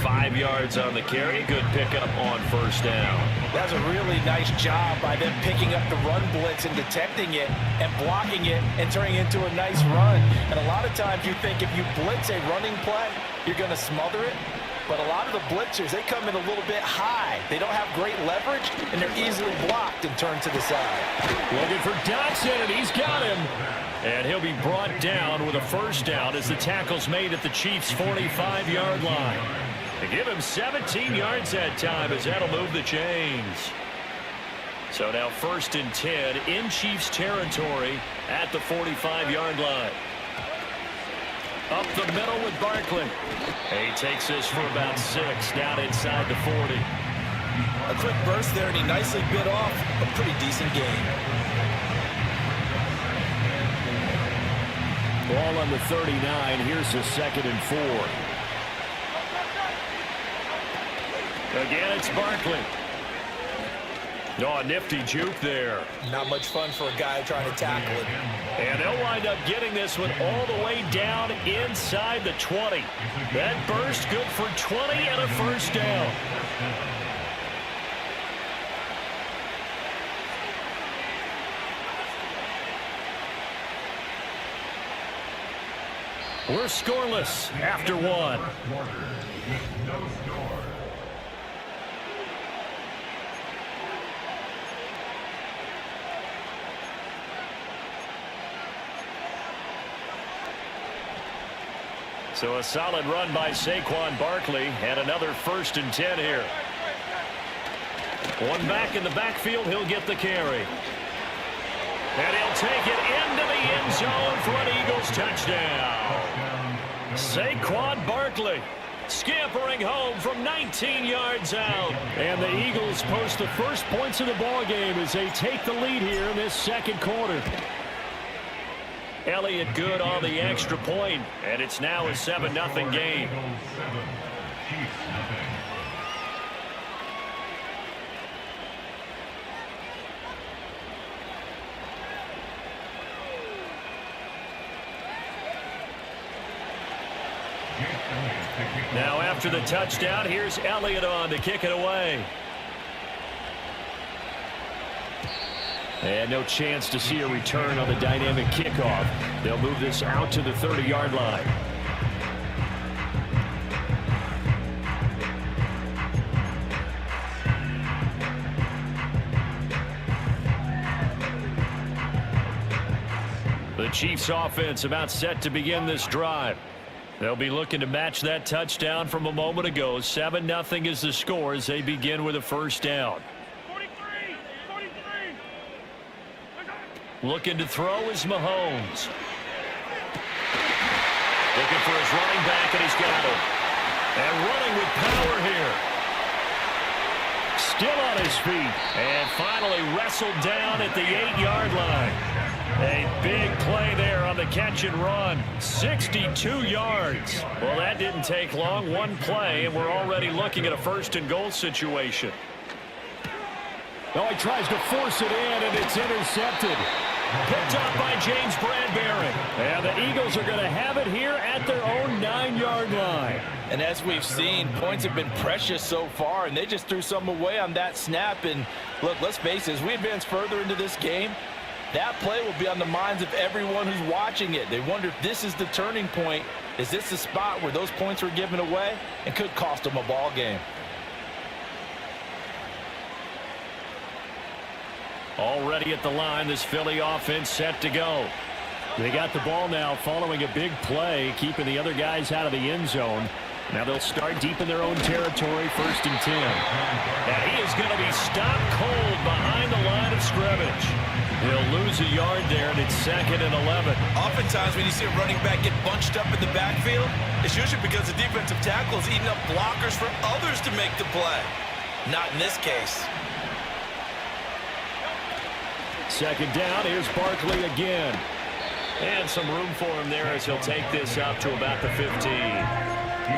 5 yards on the carry. Good pickup on first down. That's a really nice job by them picking up the run blitz and detecting it and blocking it and turning it into a nice run. And a lot of times you think if you blitz a running play, you're going to smother it. But a lot of the blitzers, they come in a little bit high. They don't have great leverage, and they're easily blocked and turned to the side. Looking for Dotson, and he's got him. And he'll be brought down with a first down as the tackle's made at the Chiefs' 45-yard line. They give him 17 yards that time as that'll move the chains. So now 1st and 10 in Chiefs territory at the 45-yard line. Up the middle with Barkley. He takes this for about 6 down inside the 40. A quick burst there, and he nicely bit off a pretty decent gain. Ball on the 39. Here's the 2nd and 4. Again, it's Barkley. Oh, a nifty juke there. Not much fun for a guy trying to tackle it. And they'll wind up getting this one all the way down inside the 20. That burst good for 20 and a first down. We're scoreless after one. So a solid run by Saquon Barkley and another 1st and 10 here. One back in the backfield, he'll get the carry. And he'll take it into the end zone for an Eagles touchdown. Saquon Barkley scampering home from 19 yards out. And the Eagles post the first points of the ball game as they take the lead here in this 2nd quarter. Elliott good on the extra point, and it's now a 7-0 game. Now after the touchdown, here's Elliott on to kick it away. And no chance to see a return on the dynamic kickoff. They'll move this out to the 30-yard line. The Chiefs offense about set to begin this drive. They'll be looking to match that touchdown from a moment ago. 7-0 is the score as they begin with a first down. Looking to throw is Mahomes. Looking for his running back, and he's got him. And running with power here. Still on his feet. And finally wrestled down at the 8-yard line. A big play there on the catch and run. 62 yards. Well, that didn't take long. One play, and we're already looking at a 1st and goal situation. Oh, he tries to force it in, and it's intercepted. Picked up by James Bradbury. And the Eagles are going to have it here at their own 9-yard line. And as we've seen, points have been precious so far, and they just threw some away on that snap. And look, let's face it, as we advance further into this game, that play will be on the minds of everyone who's watching it. They wonder if this is the turning point. Is this the spot where those points were given away and could cost them a ball game? Already at the line, this Philly offense set to go. They got the ball now following a big play, keeping the other guys out of the end zone. Now they'll start deep in their own territory, 1st and 10. And he is going to be stopped cold behind the line of scrimmage. He'll lose a yard there, and it's 2nd and 11. Oftentimes when you see a running back get bunched up in the backfield, it's usually because the defensive tackle is eating up blockers for others to make the play. Not in this case. 2nd down, here's Barkley again. And some room for him there as he'll take this up to about the 15.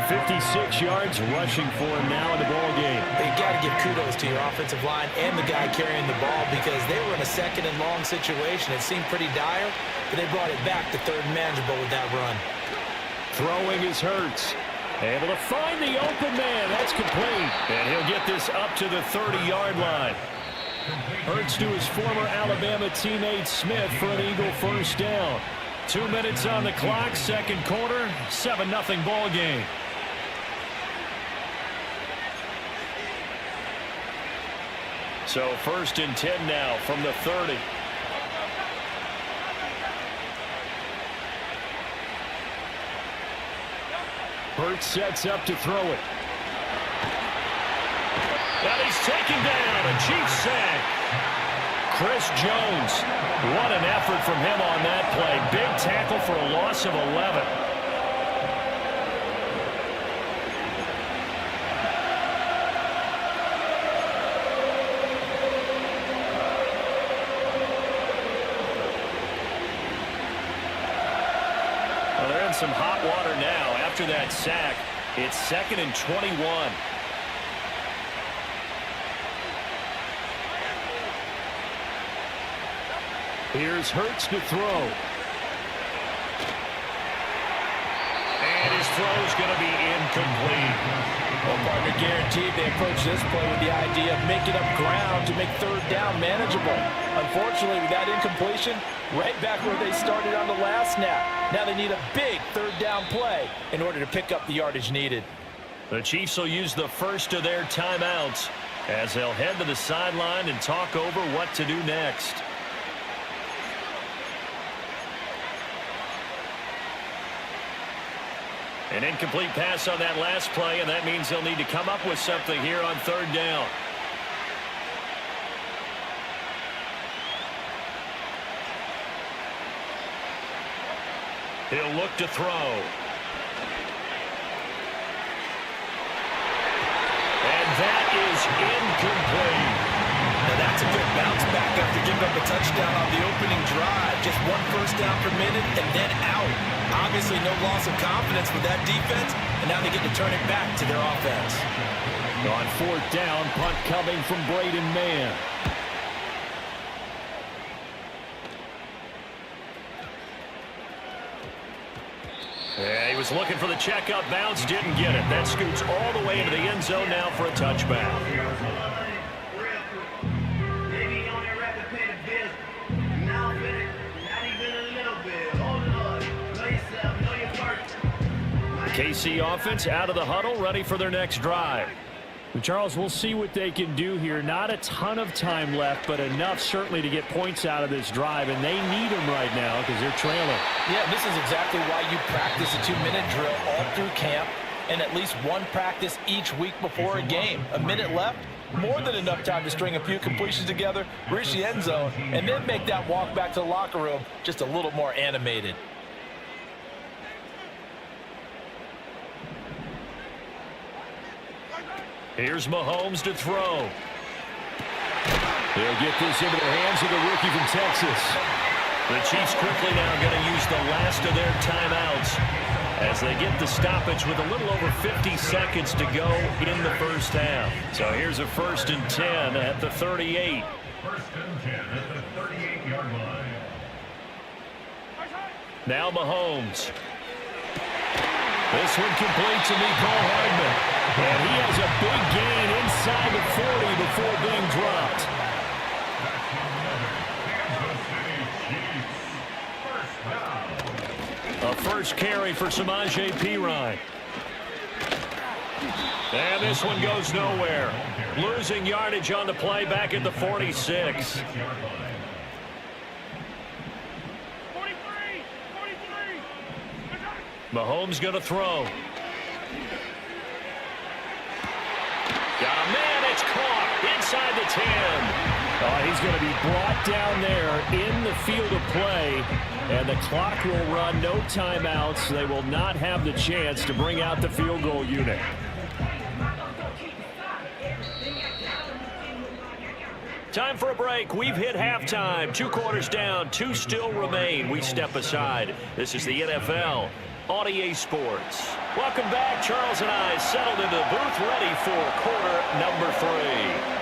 56 yards rushing for him now in the ball game. You got to give kudos to your offensive line and the guy carrying the ball because they were in a 2nd and long situation. It seemed pretty dire, but they brought it back to 3rd and manageable with that run. Throwing is Hurts. Able to find the open man. That's complete. And he'll get this up to the 30-yard line. Hurts to his former Alabama teammate Smith for an Eagle 1st down. 2 minutes on the clock, 2nd quarter, 7-0 ball game. So 1st and 10 now from the 30. Hurts sets up to throw it. And he's taken down, a Chiefs sack. Chris Jones, what an effort from him on that play. Big tackle for a loss of 11. Well, they're in some hot water now. After that sack, it's 2nd and 21. Here's Hurts to throw. And his throw's going to be incomplete. Well, partner, guaranteed they approach this play with the idea of making up ground to make 3rd down manageable. Unfortunately, with that incompletion, right back where they started on the last snap. Now they need a big 3rd down play in order to pick up the yardage needed. The Chiefs will use the first of their timeouts as they'll head to the sideline and talk over what to do next. An incomplete pass on that last play, and that means they'll need to come up with something here on 3rd down. He'll look to throw. And that is incomplete. Now that's a good bounce back after giving up a touchdown on the opening drive. Just 1 first down per minute and then out. Obviously no loss of confidence with that defense, and now they get to turn it back to their offense. On 4th down, punt coming from Braden Mann. Yeah, he was looking for the checkup bounce, didn't get it. That scoots all the way into the end zone now for a touchback. KC offense out of the huddle, ready for their next drive. Charles, we'll see what they can do here. Not a ton of time left, but enough certainly to get points out of this drive, and they need them right now because they're trailing. Yeah, this is exactly why you practice a 2-minute drill all through camp and at least one practice each week before a game. A minute left, more than enough time to string a few completions together, reach the end zone, and then make that walk back to the locker room just a little more animated. Here's Mahomes to throw. They'll get this into the hands of the rookie from Texas. The Chiefs quickly now going to use the last of their timeouts as they get the stoppage with a little over 50 seconds to go in the first half. So here's a 1st and 10 at the 38. 1st and 10 at the 38-yard line. Now Mahomes. This one complete to Mecole Hardman. And he has a big gain inside the 40 before being dropped. A first carry for Samaje Perine. And this one goes nowhere. Losing yardage on the play back at the 46. Mahomes going to throw. 10. He's going to be brought down there in the field of play, and the clock will run. No timeouts. They will not have the chance to bring out the field goal unit. Time for a break. We've hit halftime. 2 quarters down. 2 still remain. We step aside. This is the NFL on EA Sports. Welcome back. Charles and I settled into the booth, ready for quarter number 3.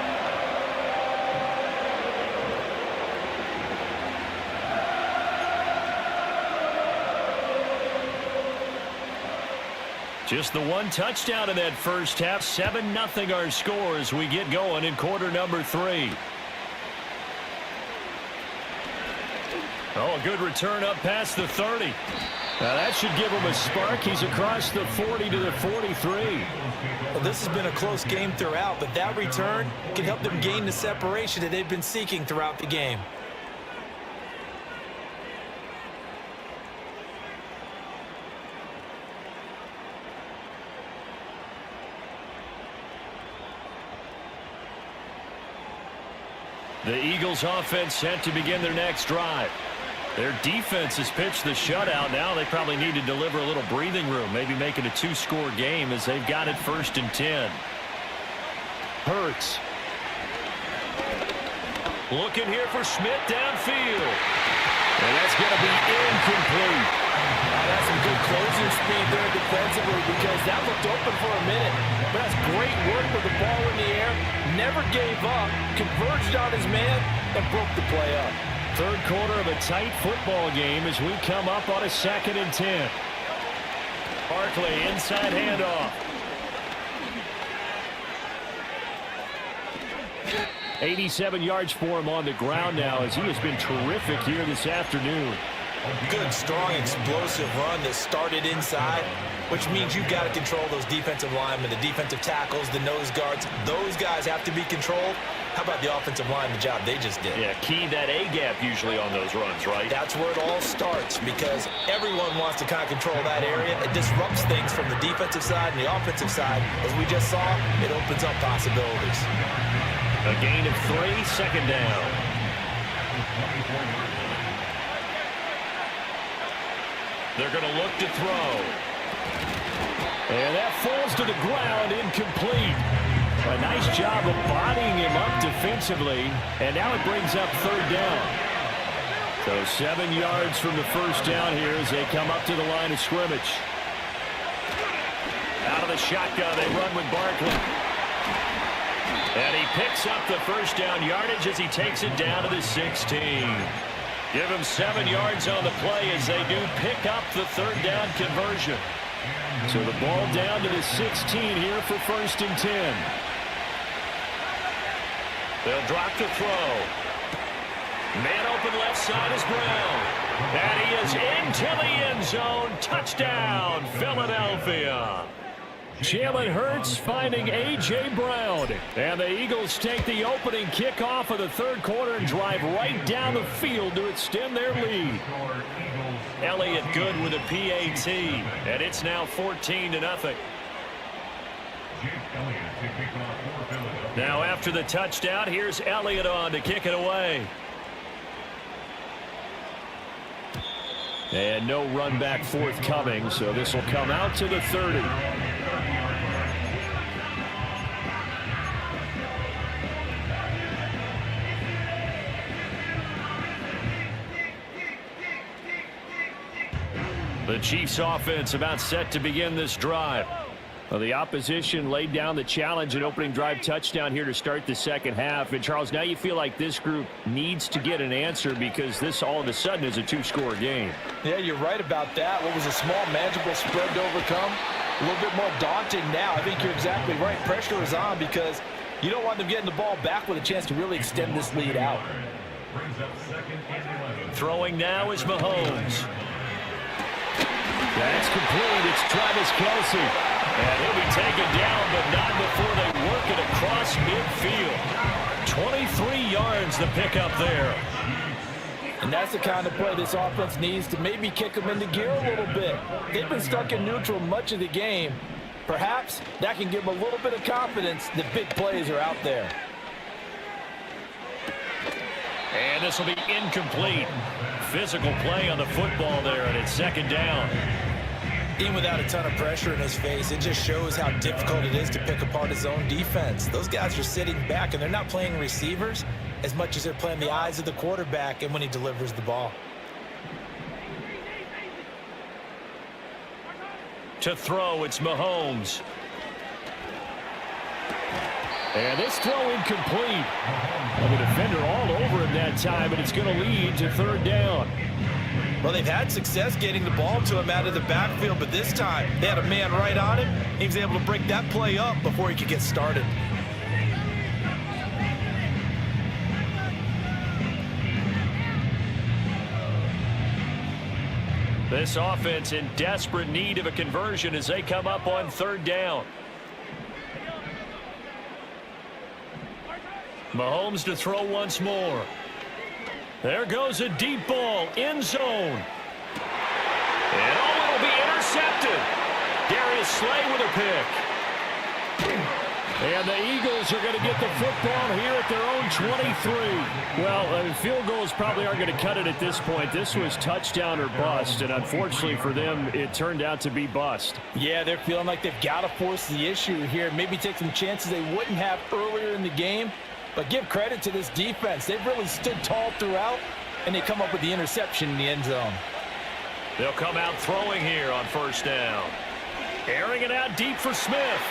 Just the one touchdown in that first half. 7-0 our score as we get going in quarter number 3. Oh, a good return up past the 30. Now that should give him a spark. He's across the 40 to the 43. Well, this has been a close game throughout, but that return can help them gain the separation that they've been seeking throughout the game. The Eagles offense set to begin their next drive. Their defense has pitched the shutout. Now they probably need to deliver a little breathing room, maybe make it a 2-score game as they've got it 1st and 10. Hurts. Looking here for Smith downfield. And that's going to be incomplete. That's some good closing speed there defensively because that looked open for a minute. But that's great work with the ball in the air. Never gave up, converged on his man, and broke the play up. Third quarter of a tight football game as we come up on a 2nd and 10. Barkley inside handoff. 87 yards for him on the ground now as he has been terrific here this afternoon. Good, strong, explosive run that started inside, which means you've got to control those defensive linemen, the defensive tackles, the nose guards. Those guys have to be controlled. How about the offensive line, the job they just did? Yeah, key that A-gap usually on those runs, right? That's where it all starts because everyone wants to kind of control that area. It disrupts things from the defensive side and the offensive side. As we just saw, it opens up possibilities. A gain of 3, 2nd down. They're going to look to throw. And that falls to the ground, incomplete. A nice job of bodying him up defensively. And now it brings up 3rd down. So 7 yards from the first down here as they come up to the line of scrimmage. Out of the shotgun, they run with Barkley. And he picks up the first down yardage as he takes it down to the 16. Give him 7 yards on the play as they do pick up the 3rd down conversion. So the ball down to the 16 here for 1st and 10. They'll drop the throw. Man open left side is Brown. And he is into the end zone. Touchdown, Philadelphia. Jalen Hurts finding A.J. Brown. And the Eagles take the opening kickoff of the 3rd quarter and drive right down the field to extend their lead. Elliott good with a PAT. And it's now 14-0. Now after the touchdown, here's Elliott on to kick it away. And no run back forthcoming, so this will come out to the 30. The Chiefs offense about set to begin this drive. Well, the opposition laid down the challenge and opening drive touchdown here to start the 2nd half. And Charles, now you feel like this group needs to get an answer because this all of a sudden is a 2-score game. Yeah, you're right about that. What was a small, manageable spread to overcome? A little bit more daunting now. I think you're exactly right. Pressure is on because you don't want them getting the ball back with a chance to really extend this lead out. Throwing now is Mahomes. That's complete. It's Travis Kelce. And he'll be taken down, but not before they work it across midfield. 23 yards the pickup there. And that's the kind of play this offense needs to maybe kick them into gear a little bit. They've been stuck in neutral much of the game. Perhaps that can give them a little bit of confidence that big plays are out there. And this will be incomplete. Physical play on the football there, and it's second down. Even without a ton of pressure in his face, it just shows how difficult it is to pick apart his own defense. Those guys are sitting back, and they're not playing receivers as much as they're playing the eyes of the quarterback and when he delivers the ball. To throw, it's Mahomes. And this throw incomplete. Well, the defender all over him that time, and it's going to lead to third down. Well, they've had success getting the ball to him out of the backfield, but this time they had a man right on him. He was able to break that play up before he could get started. This offense in desperate need of a conversion as they come up on third down. Mahomes to throw once more. There goes a deep ball, end zone. And oh, it'll be intercepted. Darius Slay with a pick. And the Eagles are going to get the football here at their own 23. Well, field goals probably aren't going to cut it at this point. This was touchdown or bust, and unfortunately for them, it turned out to be bust. Yeah, they're feeling like they've got to force the issue here. Maybe take some chances they wouldn't have earlier in the game. But give credit to this defense. They've really stood tall throughout, and they come up with the interception in the end zone. They'll come out throwing here on first down. Airing it out deep for Smith.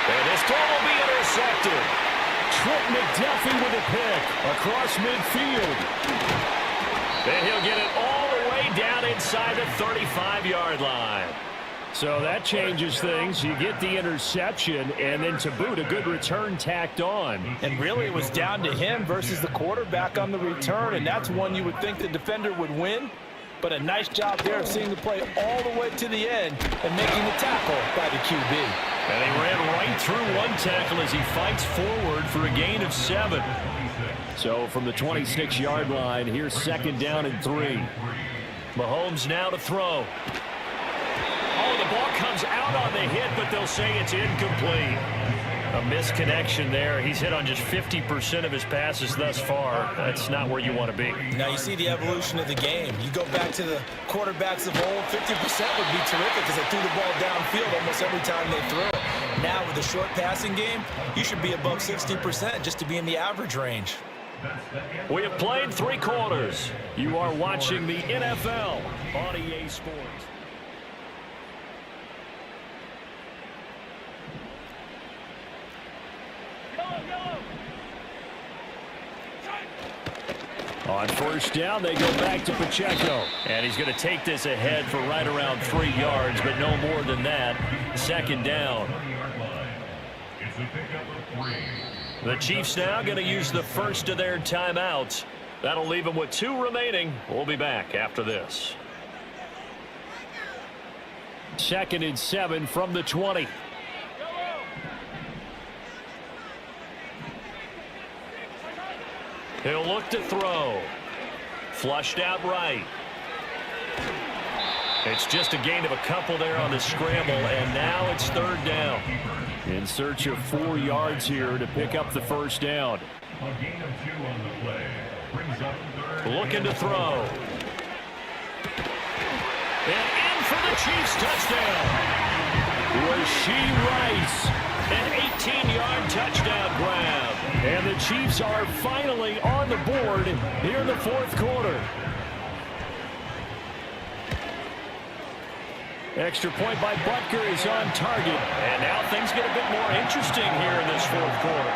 And this throw will be intercepted. Trent McDuffie with a pick across midfield. And he'll get it all the way down inside the 35-yard line. So that changes things. You get the interception, and then to boot, a good return tacked on. And really, it was down to him versus the quarterback on the return, and that's one you would think the defender would win. But a nice job there of seeing the play all the way to the end and making the tackle by the QB. And he ran right through one tackle as he fights forward for a gain of 7. So from the 26-yard line, here's second down and 3. Mahomes now to throw. Oh, the ball comes out on the hit, but they'll say it's incomplete. A misconnection there. He's hit on just 50% of his passes thus far. That's not where you want to be. Now you see the evolution of the game. You go back to the quarterbacks of old, 50% would be terrific because they threw the ball downfield almost every time they threw it. Now with the short passing game, you should be above 60% just to be in the average range. We have played 3 quarters. You are watching the NFL on EA Sports. On first down, they go back to Pacheco. And he's going to take this ahead for right around 3 yards, but no more than that. Second down. The Chiefs now going to use the first of their timeouts. That'll leave them with 2 remaining. We'll be back after this. Second and 7 from the 20. He'll look to throw. Flushed out right. It's just a gain of a couple there on the scramble, and now it's third down. In search of 4 yards here to pick up the first down. A gain of 2 on the play. Brings up third. Looking to throw. And in for the Chiefs touchdown. Rashee Rice, an 18-yard touchdown grab. And the Chiefs are finally on the board here in the fourth quarter. Extra point by Butker is on target. And now things get a bit more interesting here in this fourth quarter.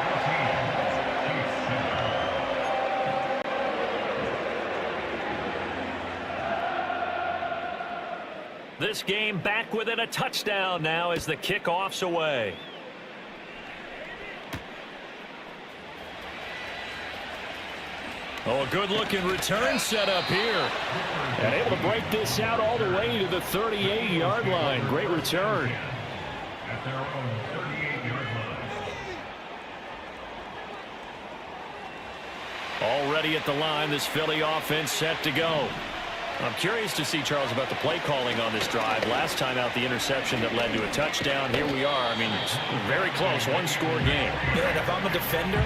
This game back within a touchdown now as the kickoff's away. Oh, a good-looking return set up here. And able to break this out all the way to the 38-yard line. Great return. At their own 38-yard line. Already at the line, this Philly offense set to go. I'm curious to see, Charles, about the play calling on this drive. Last time out, the interception that led to a touchdown. Here we are. I mean, very close, one-score game. Yeah, and if I'm a defender,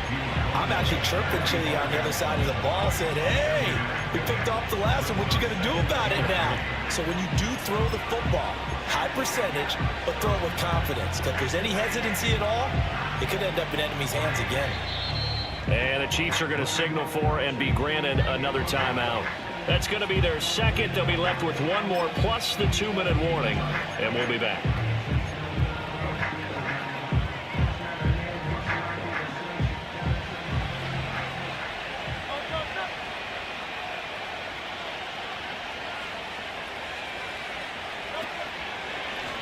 I'm actually chirping Chili on the other side of the ball, saying, hey, we picked off the last one. What you going to do about it now? So when you do throw the football, high percentage, but throw it with confidence. If there's any hesitancy at all, it could end up in enemy's hands again. And the Chiefs are going to signal for and be granted another timeout. That's going to be their second. They'll be left with one more plus the 2-minute warning, and we'll be back.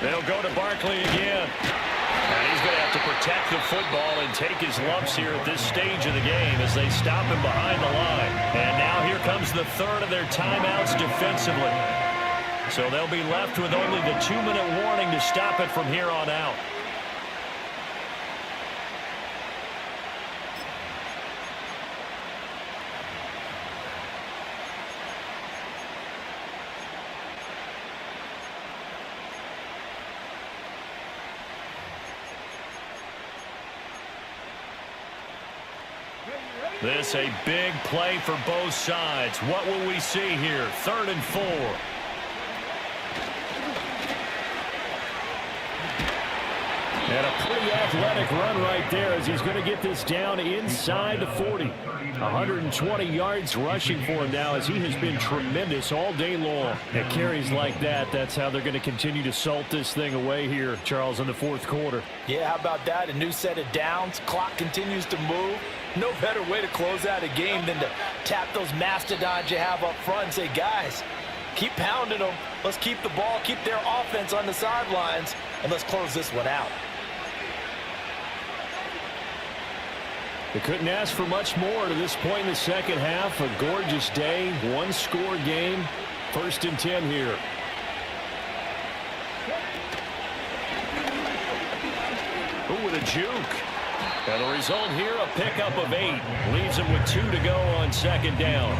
They'll go to Barkley again. And he's going to have to protect the football and take his lumps here at this stage of the game as they stop him behind the line. And now here comes the third of their timeouts defensively. So they'll be left with only the 2-minute warning to stop it from here on out. This a big play for both sides. What will we see here? 3rd and 4. And a pretty athletic run right there as he's going to get this down inside the 40. 120 yards rushing for him now as he has been tremendous all day long. At carries like that, that's how they're going to continue to salt this thing away here, Charles, in the 4th quarter. Yeah, how about that? A new set of downs. Clock continues to move. No better way to close out a game than to tap those mastodons you have up front and say, guys, keep pounding them. Let's keep the ball, keep their offense on the sidelines, and let's close this one out. They couldn't ask for much more to this point in the second half. A gorgeous day, one-score game. 1st and 10 here. Ooh, with a juke. And the result here, a pickup of 8. Leaves him with 2 to go on 2nd down.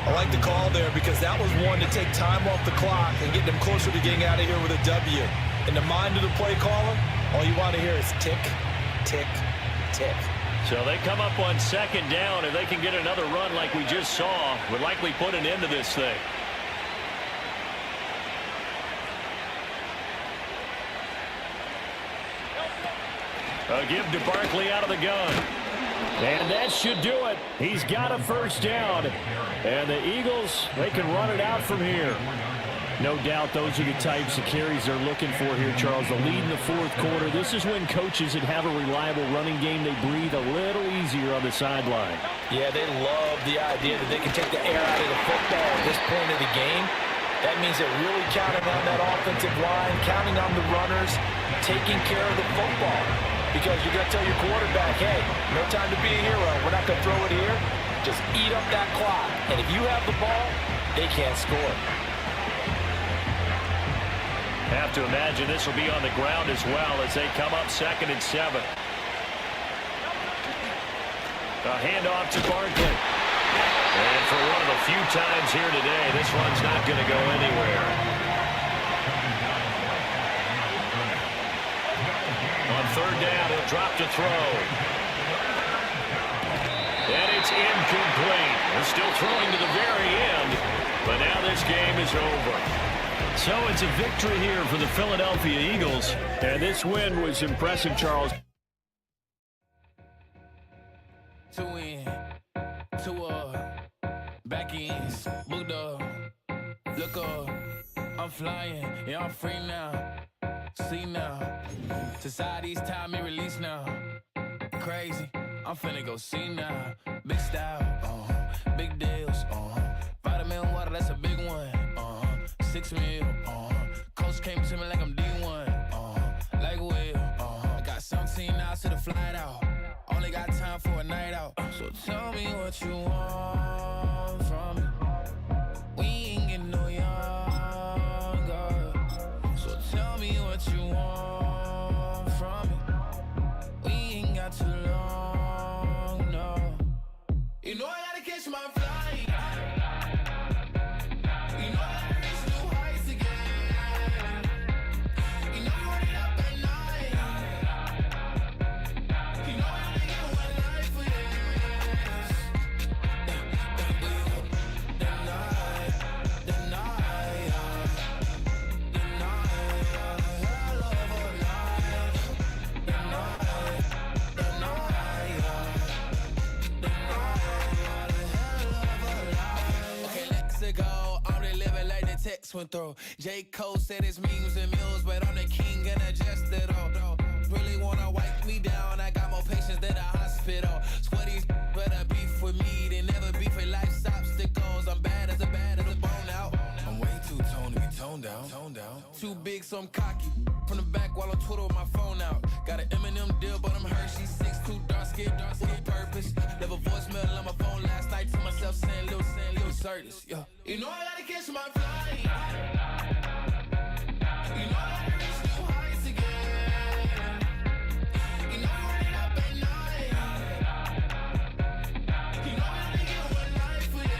I like the call there because that was one to take time off the clock and get them closer to getting out of here with a W. In the mind of the play caller, all you want to hear is tick, tick, tick. So they come up on 2nd down. If they can get another run like we just saw, would likely put an end to this thing. A give to Barkley out of the gun. And that should do it. He's got a 1st down. And the Eagles, they can run it out from here. No doubt those are the types of carries they're looking for here, Charles. The lead in the 4th quarter. This is when coaches that have a reliable running game, they breathe a little easier on the sideline. Yeah, they love the idea that they can take the air out of the football at this point of the game. That means they're really counting on that offensive line, counting on the runners, taking care of the football. Because you're going to tell your quarterback, hey, no time to be a hero. We're not going to throw it here. Just eat up that clock. And if you have the ball, they can't score. Have to imagine this will be on the ground as well as they come up 2nd and 7. A handoff to Barkley. And for one of the few times here today, this one's not going to go anywhere. On 3rd down, he'll drop to throw. And it's incomplete. They're still throwing to the very end, but now this game is over. So it's a victory here for the Philadelphia Eagles. And this win was impressive, Charles. 2 in, 2 up, back ends, boot up, look up, I'm flying, yeah, I'm free now, see now, society's time me release now, crazy, I'm finna go see now, big style, big deals, vitamin water, that's a big one, 6 mil, coach came to me like I'm D1, like Will, I got 17 hours to the flight out. Only got time for a night out. So tell me what you want from me. We ain't getting no younger. So tell me what you want from me. We ain't got too long, no. You know I gotta catch my flight. You checks went through. J. Cole said it's memes and mules, but I'm the king and adjusted all. Really wanna wipe me down, I got more patience than a hospital. Sweaty better beef with me, they never beef with life's obstacles. I'm bad as a bone out. I'm way too toned to be toned down. Too big, so I'm cocky. From the back while I'm Twitter with my phone out. Got an Eminem deal, but I'm Hershey. 6'2", dark skin, with purpose. Left a voicemail on my phone last night to myself saying, Lil Curtis, yeah. You know I gotta catch my flight. You know I gotta reach new heights again. You know I'm running up at night. You know I only get one life for this.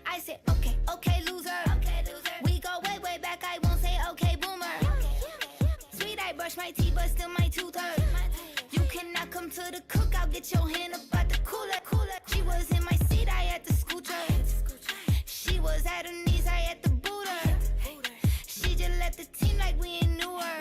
I said, okay, loser. We go way back, I won't say okay, boomer. Sweet, I brush my teeth, but still my tooth hurt. You cannot come to the cookout, get your hand up out the cooler. She was in my seat, I had to scoot her. She was at her knees, I had to boot her. She just left the team like we ain't knew her.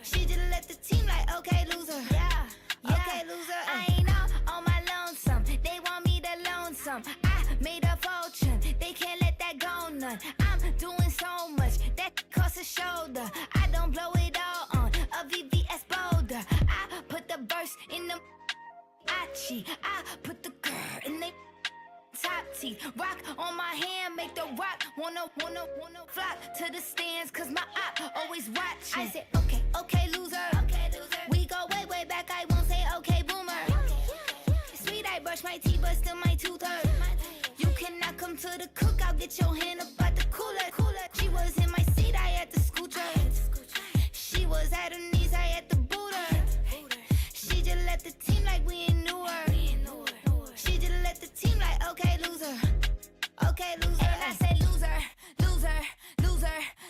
She just left the team like, okay, loser. Yeah, okay, loser. I ain't out on my lonesome. They want me to loan some. I made a fortune. They can't let that go none. I'm doing so much that costs a shoulder. I don't blow it all on a VVS boulder. I put the verse in the Achi. I put the girl in the top teeth. Rock on my hand, make the rock wanna flock to the stands, cause my eye always watching. I said, okay, loser. We go way back, I won't say okay, boomer. Sweet, I brush my teeth, but still my tooth hurt. You cannot come to the cookout, get your hand up out the cooler. She was in my seat, I had to scoot her. She was at her knees, I had to boot her. She just left the team like we ain't knew her. She just left the team like, okay, loser. Okay, loser. And I say loser.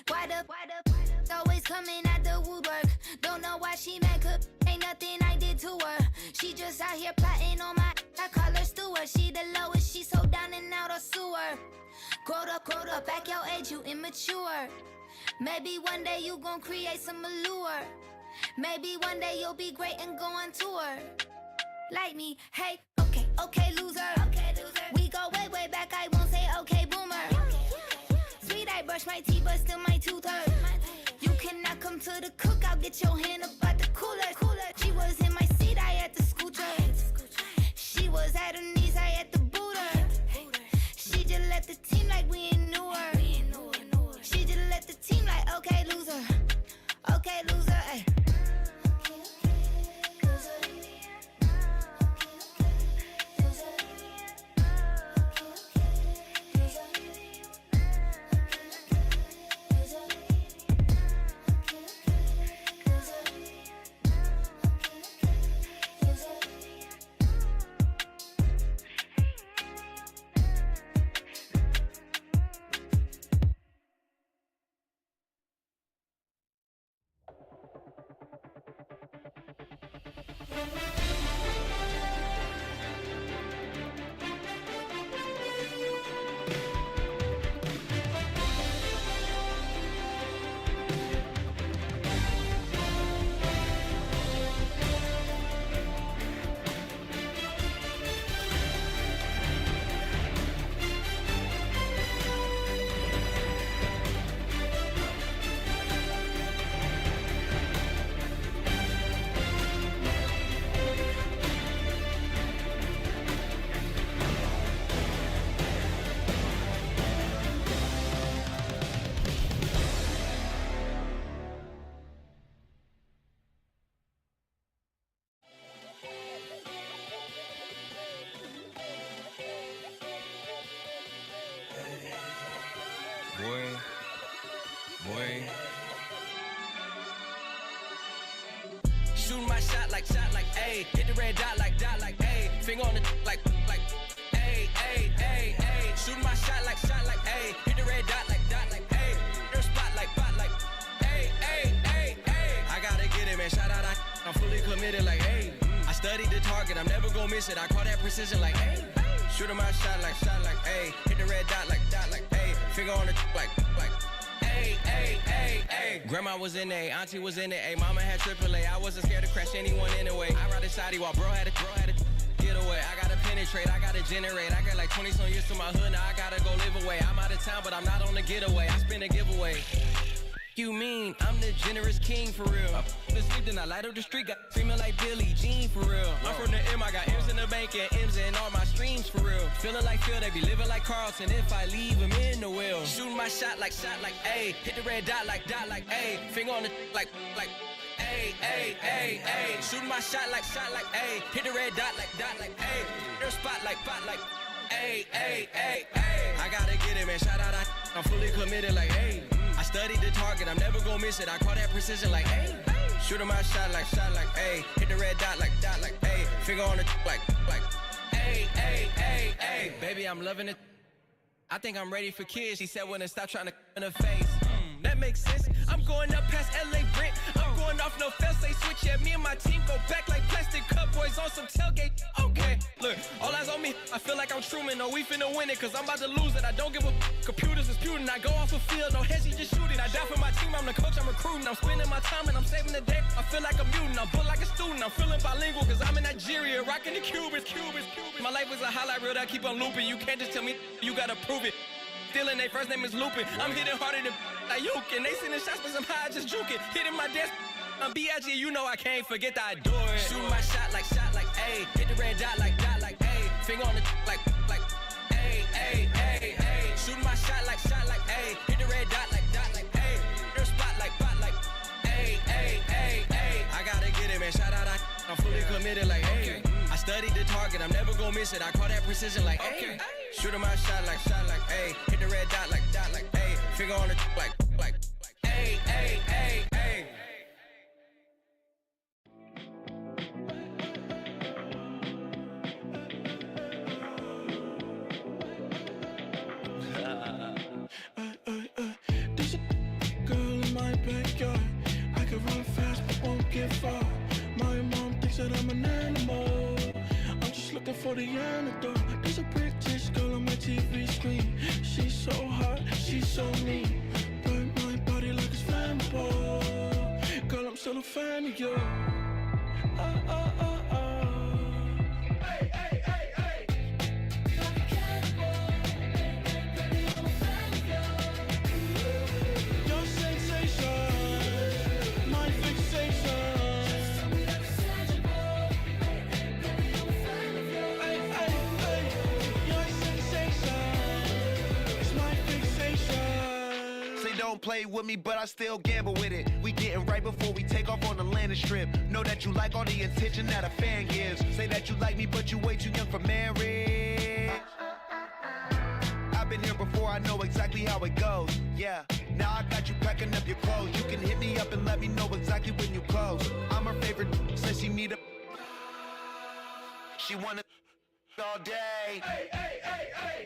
Why the always coming out the woodwork? Don't know why she mad, cause ain't nothing I did to her. She just out here plotting on my, I call her steward. She the lowest, she so down and out of sewer. Growed up, back your age, you immature. Maybe one day you gon' create some allure. Maybe one day you'll be great and go on tour. Like me, hey, okay, loser. We go way back, I won't say okay, boomer. Sweet, I brush my teeth, but still my tooth hurt. You cannot come to the cookout, get your hand up out the cooler. She was in my seat, I had to scoot her. She was at her knees, I had to boot her. She just left the team like we ain't knew her. She just left the team like, okay, loser. Okay, loser, ay. boy. Shooting my shot like, ayy. Hit the red dot like, ayy. Finger on the like, ayy, ayy, ayy, ayy. Shooting my shot like, ayy. Hit the red dot like, ayy. Their spot like, ayy, ayy, ayy, ayy. I gotta get it, man. Shout out, I'm fully committed like, ayy. I studied the target, I'm never gonna miss it. I call that precision like, ayy. Shooting my shot like, ayy. Hit the red dot like, ayy. Finger on the like, ayy, ayy, ayy, ayy. Grandma was in A, auntie was in A, mama had AAA. I wasn't scared to crash anyone anyway. I ride a shotty while bro had to get away. I gotta penetrate, I gotta generate. I got like 20 some years to my hood, now I gotta go live away. I'm out of town, but I'm not on the getaway. I spin a giveaway. You mean I'm the generous king for real? I sleep, then I light up the street, got screaming like Billie Jean for real. I'm from the M, I got M's in the bank and M's in all my streams for real. Feeling like Phil, they be living like Carlton if I leave him in the wheel. Shooting my shot like, ayy. Hit the red dot like, ayy. Finger on the like, ayy, ayy, ayy, ayy. Shooting my shot like, ayy. Hit the red dot like, ayy. Their spot like, ayy, ayy, ayy, ayy. I gotta get it, man. Shout out, I'm fully committed like, ayy. I studied the target, I'm never gonna miss it. I call that precision like, ayy. Shooting my shot like, ayy. Hit the red dot like, ayy. Finger on the like, ayy, ayy, ayy, ayy. Baby, I'm loving it. I think I'm ready for kids. She said when to stop trying to in her face. That makes sense. I'm going up past LA Brent. I'm going off no fence, they switch. Yeah, me and my team go back like plastic cup boys on some tailgate. Okay, look, all eyes on me. I feel like I'm Truman. No, we finna win it, cause I'm about to lose it. I don't give a computers disputing. I go off a field, no heads, just shooting. I die for my team, I'm the coach, I'm recruiting. I'm spending my time and I'm saving the day. I feel like a mutant, I'm built like a student. I'm feeling bilingual, cause I'm in Nigeria, rocking the Cubans. My life is a highlight reel that I keep on looping. You can't just tell me, you gotta prove it. Stealing, they first name is Lupin. I'm hitting harder than Ayuk, and they sending shots for some high, just juke it. Hitting my desk, I'm B.I.G., you know I can't forget that I do it. Shooting my shot like, ayy. Hit the red dot like, ayy. Finger on the like, ayy, ayy, ayy, ayy. Shooting my shot like, ayy. Hit the red dot like, ayy. Their spot like, ayy, ayy, ayy, ayy. I gotta get it, man. Shout out, I'm fully committed like, ayy. I studied the target, I'm never gonna miss it. I call that precision like, ayy. Shooting my shot like, ayy. Hit the red dot like, ayy. Finger on the like, ayy, ayy, ayy, ayy. There's a girl in my backyard. I can run fast but won't get far. My mom thinks that I'm an animal. I'm just looking for the antidote. There's a British girl on my TV screen. She's so hot, she's so mean. Burn my body like it's flammable. Girl, I'm still a fan of you. Hey, hey, hey, hey. Like a cannibal. Baby, I'm a fan of you. Your sensation, my fixation. Don't play with me, but I still gamble with it. We getting right before we take off on the landing strip. Know that you like all the attention that a fan gives. Say that you like me, but you way too young for marriage. I've been here before, I know exactly how it goes. Yeah, now I got you packing up your clothes. You can hit me up and let me know exactly when you close. I'm her favorite, says she need a. She wanna all day. Hey, hey, hey, hey.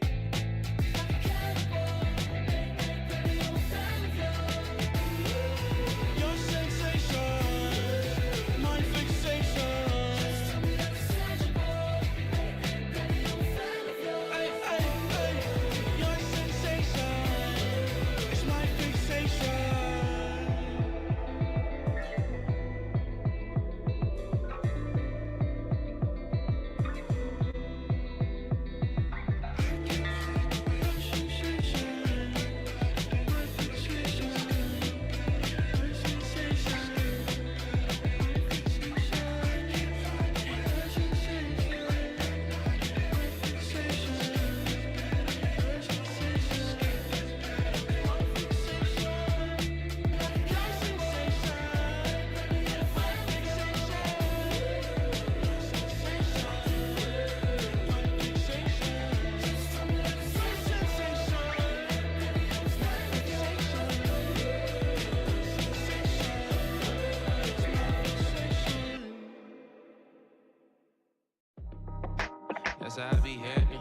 how I be happening.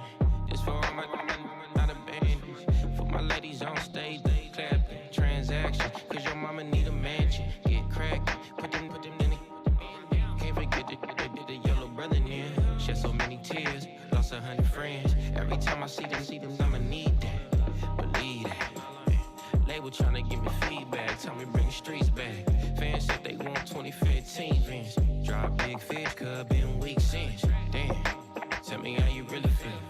This for all my not abandoned. For my ladies on stage, they clapping. Transaction, cause your mama need a mansion. Get crackin', put them in the. Can't forget the yellow brother in. Shed so many tears, lost 100 friends. Every time I see them, I'ma need that. Believe that. Label tryna give me feedback, tell me bring the streets back. Fans said they want 2015 Vince. Drop big fish, cuz been weak since. Damn, tell me how you really feel.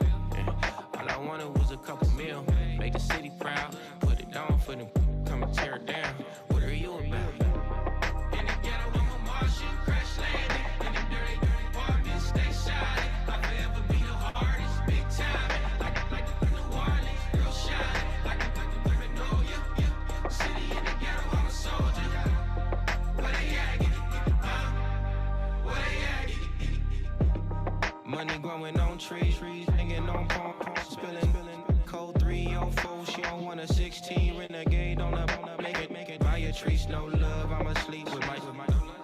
All I wanted was a couple mil, make the city proud, put it down for them, come and tear it down. What are you about? In the ghetto, I'm a Martian, crash landing. In the dirty apartments, stay shining. I forever be the hardest, big time. Like the New Orleans, real shine. Like the Magnolia, yeah. City in the ghetto, I'm a soldier. Where they at? Where they at? Money growing on trees, hanging on palm, spilling. Code 304, she don't want a 16. Renegade on up, make it. Buy a trees, no love. I'ma sleep with my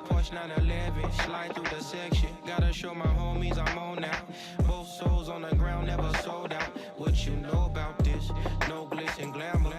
Porsche 911, slide through the section. Gotta show my homies I'm on now. Both souls on the ground, never sold out. What you know about this? No glitz and glamour.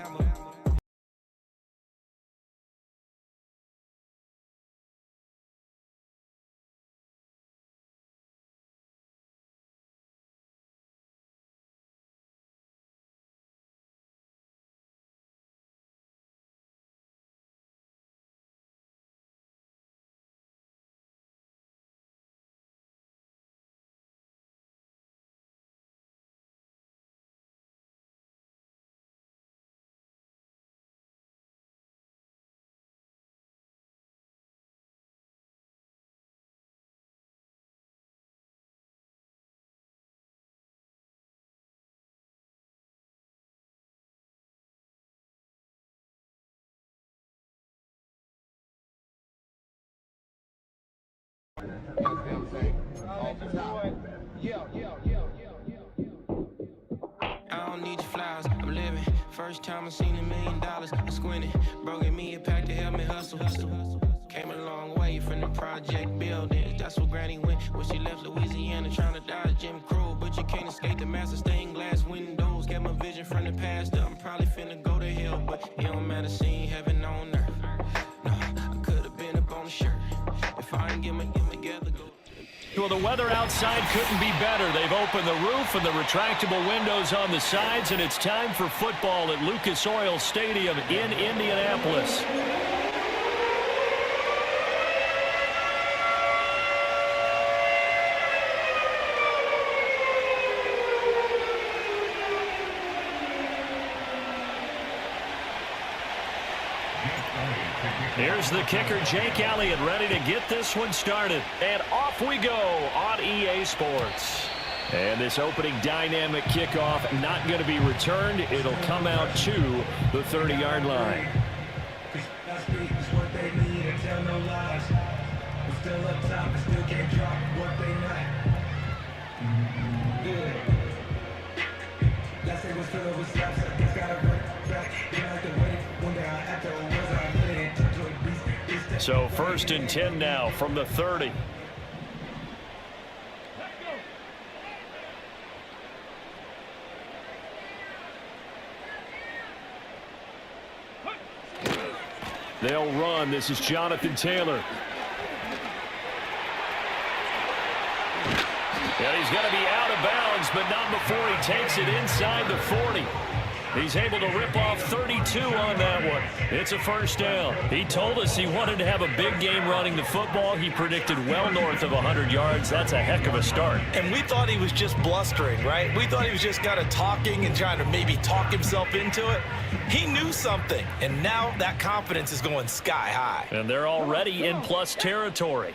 I don't need your flowers, I'm living. First time I seen $1 million, I squinted. Bro gave me a pack to help me hustle. Came a long way from the project buildings. That's where Granny went when she left Louisiana, trying to dodge Jim Crow. But you can't escape the master stained glass windows. Get my vision from the past. I'm probably finna go to hell, but it don't matter, seeing heaven on earth. No, I could have been up on the shirt. If I ain't get together, go. Well, the weather outside couldn't be better. They've opened the roof and the retractable windows on the sides, and it's time for football at Lucas Oil Stadium in Indianapolis. Here's the kicker, Jake Elliott, ready to get this one started. And off we go on EA Sports. And this opening dynamic kickoff not going to be returned. It'll come out to the 30-yard line. That's what they need and tell no lies. We're still up top and still can't drop what they not. Good. Last day was filled with slaps. I guess gotta run back. Didn't have to wait one day after was I really into it. So 1st and 10 now from the 30. They'll run. This is Jonathan Taylor. And he's going to be out of bounds, but not before he takes it inside the 40. He's able to rip off 32 on that one. It's a first down. He told us he wanted to have a big game running the football. He predicted well north of 100 yards. That's a heck of a start. And we thought he was just blustering, right? We thought he was just kind of talking and trying to maybe talk himself into it. He knew something, and now that confidence is going sky high. And they're already in plus territory.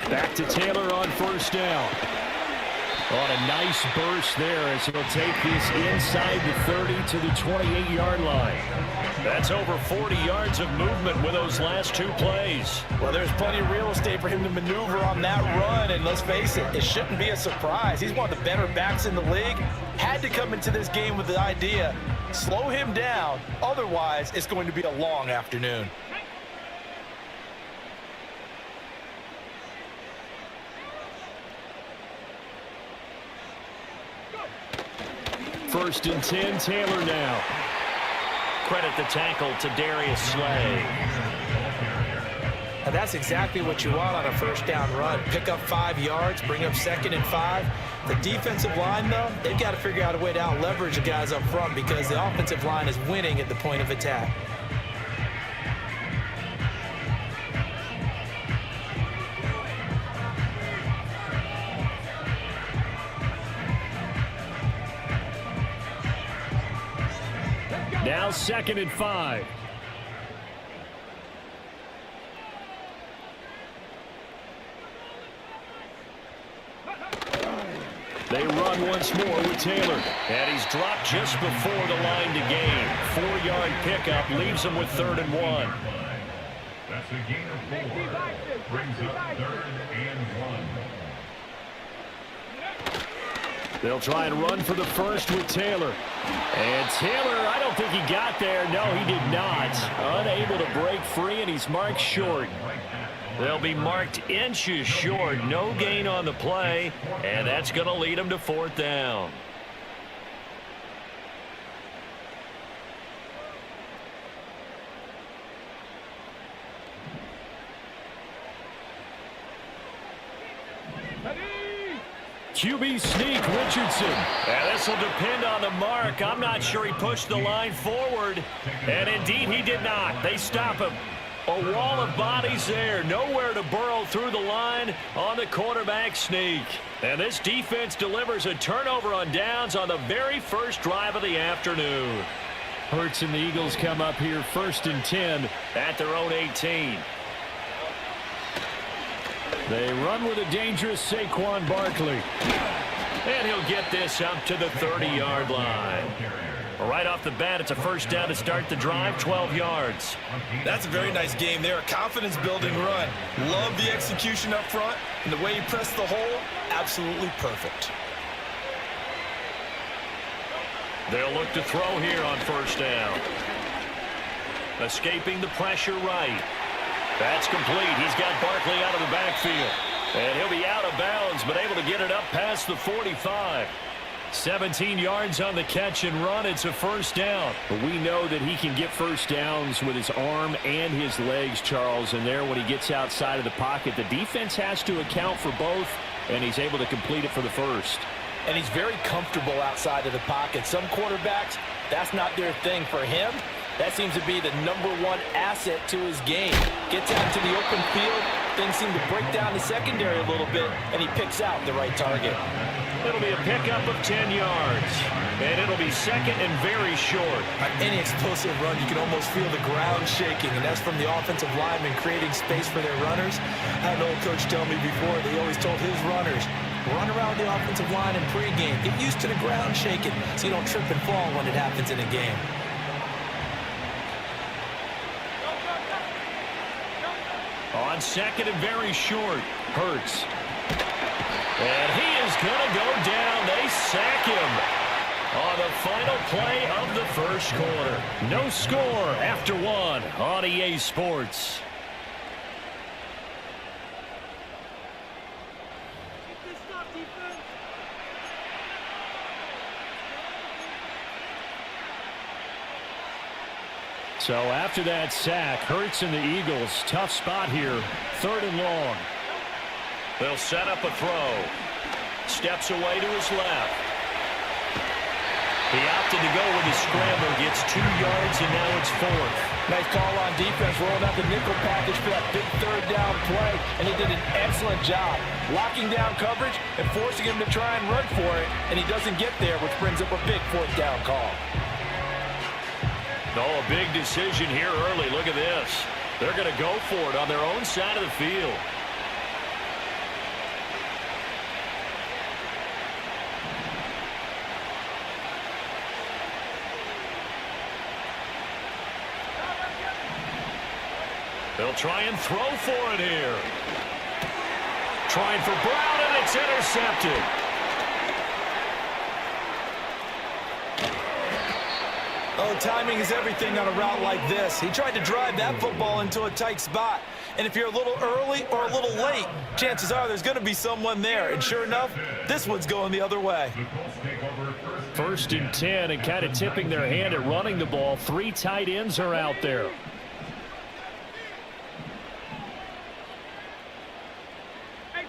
Back to Taylor on first down. On a nice burst there as he'll take this inside the 30 to the 28-yard line. That's over 40 yards of movement with those last two plays. Well, there's plenty of real estate for him to maneuver on that run, and let's face it, it shouldn't be a surprise. He's one of the better backs in the league. Had to come into this game with the idea, slow him down, otherwise it's going to be a long afternoon. First and 10, Taylor now. Credit the tackle to Darius Slay. And that's exactly what you want on a first down run. Pick up 5 yards, bring up 2nd and 5. The defensive line, though, they've got to figure out a way to out-leverage the guys up front because the offensive line is winning at the point of attack. Now 2nd and 5. They run once more with Taylor. And he's dropped just before the line to gain. 4-yard pickup leaves him with 3rd and 1. That's a gain of 4. Brings up 3rd and 1. They'll try and run for the first with Taylor. And Taylor, I don't think he got there. No, he did not. Unable to break free, and he's marked short. They'll be marked inches short. No gain on the play, and that's going to lead them to 4th down. QB sneak, Richardson. And this will depend on the mark. I'm not sure he pushed the line forward. And indeed, he did not. They stop him. A wall of bodies there. Nowhere to burrow through the line on the quarterback sneak. And this defense delivers a turnover on downs on the very first drive of the afternoon. Hurts and the Eagles come up here 1st and 10 at their own 18. They run with a dangerous Saquon Barkley. And he'll get this up to the 30-yard line. Right off the bat, it's a first down to start the drive, 12 yards. That's a very nice game there. A confidence-building run. Love the execution up front. And the way he pressed the hole, absolutely perfect. They'll look to throw here on first down. Escaping the pressure right. That's complete. He's got Barkley out of the backfield. And he'll be out of bounds, but able to get it up past the 45. 17 yards on the catch and run. It's a first down. But we know that he can get first downs with his arm and his legs, Charles. And there, when he gets outside of the pocket, the defense has to account for both, and he's able to complete it for the first. And he's very comfortable outside of the pocket. Some quarterbacks, that's not their thing. For him, that seems to be the #1 asset to his game. Gets out to the open field, things seem to break down the secondary a little bit, and he picks out the right target. It'll be a pickup of 10 yards, and it'll be 2nd and very short. On any explosive run, you can almost feel the ground shaking, and that's from the offensive linemen creating space for their runners. I had an old coach tell me before that he always told his runners, run around the offensive line in pregame. Get used to the ground shaking so you don't trip and fall when it happens in a game. On 2nd and very short, Hurts. And he is going to go down. They sack him on the final play of the first quarter. No score after 1 on EA Sports. So after that sack, Hurts and the Eagles, tough spot here, 3rd and long. They'll set up a throw. Steps away to his left. He opted to go with his scramble, gets 2 yards, and now it's 4th. Nice call on defense, rolling out the nickel package for that big 3rd down play, and he did an excellent job locking down coverage and forcing him to try and run for it, and he doesn't get there, which brings up a big 4th down call. Oh, a big decision here early. Look at this. They're going to go for it on their own side of the field. They'll try and throw for it here. Trying for Brown, and it's intercepted. Oh, timing is everything on a route like this. He tried to drive that football into a tight spot. And if you're a little early or a little late, chances are there's going to be someone there. And sure enough, this one's going the other way. take over First and 10, and kind of tipping their hand at running the ball. 3 tight ends are out there.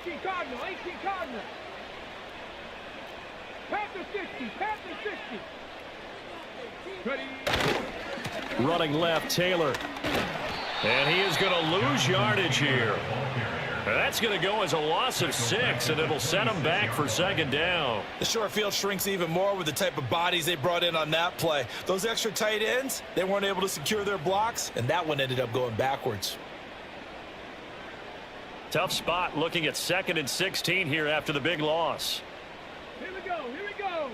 18 Cardinal, 18 Cardinal. Panther 60, Panther 60. Ready. Running left, Taylor. And he is going to lose yardage here. That's going to go as a loss of 6, and it'll set him back for second down. The short field shrinks even more with the type of bodies they brought in on that play. Those extra tight ends, they weren't able to secure their blocks, and that one ended up going backwards. Tough spot looking at 2nd and 16 here after the big loss. Here we go, here we go.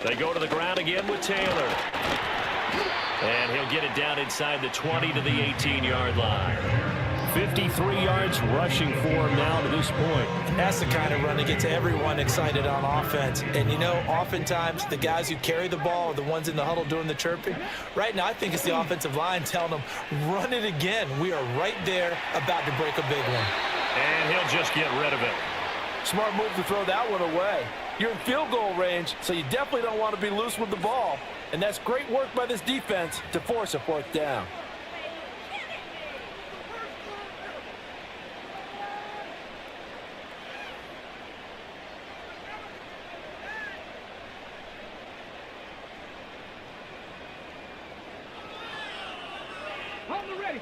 They go to the ground again with Taylor. And he'll get it down inside the 20 to the 18-yard line. 53 yards rushing for him now to this point. That's the kind of run that gets everyone excited on offense. And, you know, oftentimes the guys who carry the ball are the ones in the huddle doing the chirping. Right now, I think it's the offensive line telling them, run it again. We are right there about to break a big one. And he'll just get rid of it. Smart move to throw that one away. You're in field goal range, so you definitely don't want to be loose with the ball. And that's great work by this defense to force a 4th down.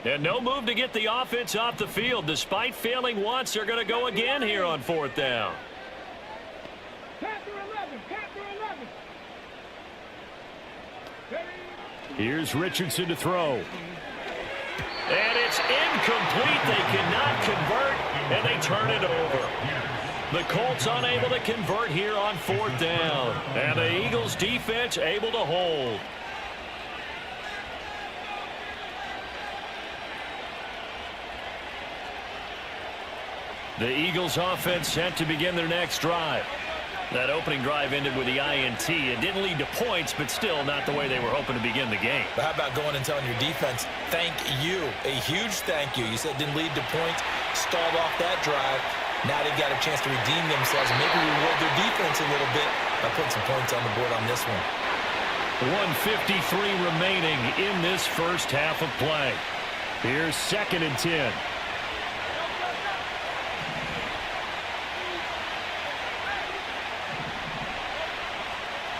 And no move to get the offense off the field. Despite failing once, they're going to go again here on 4th down. Panther 11, Panther 11. Here's Richardson to throw. And it's incomplete. They cannot convert, and they turn it over. The Colts unable to convert here on 4th down. And the Eagles defense able to hold. The Eagles offense set to begin their next drive. That opening drive ended with the INT. It didn't lead to points, but still not the way they were hoping to begin the game. But how about going and telling your defense, thank you, a huge thank you. You said it didn't lead to points, stalled off that drive. Now they've got a chance to redeem themselves and maybe reward their defense a little bit by putting some points on the board on this one. 1:53 remaining in this first half of play. Here's 2nd and 10.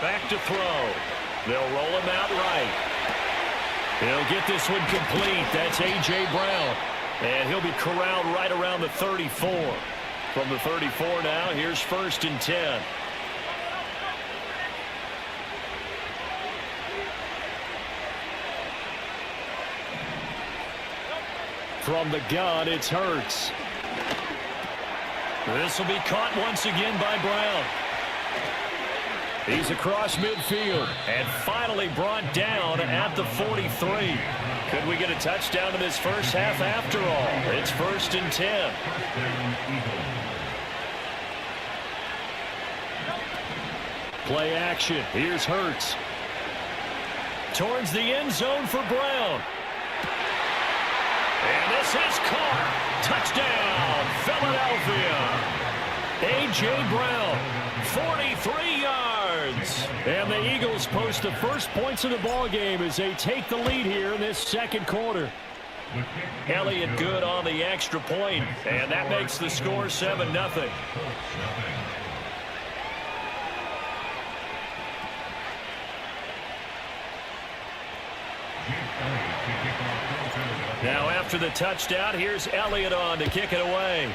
Back to throw. They'll roll him out right. He'll get this one complete. That's A.J. Brown. And he'll be corralled right around the 34. From the 34 now, here's 1st and 10. From the gun, it's Hurts. This will be caught once again by Brown. He's across midfield and finally brought down at the 43. Could we get a touchdown in this first half after all? It's 1st and 10. Play action. Here's Hurts. Towards the end zone for Brown. And this is caught. Touchdown, Philadelphia. A.J. Brown, 43 yards. And the Eagles post the first points of the ball game as they take the lead here in this second quarter. Elliott good on the extra point, and that makes the score 7-0. Now after the touchdown, here's Elliott on to kick it away.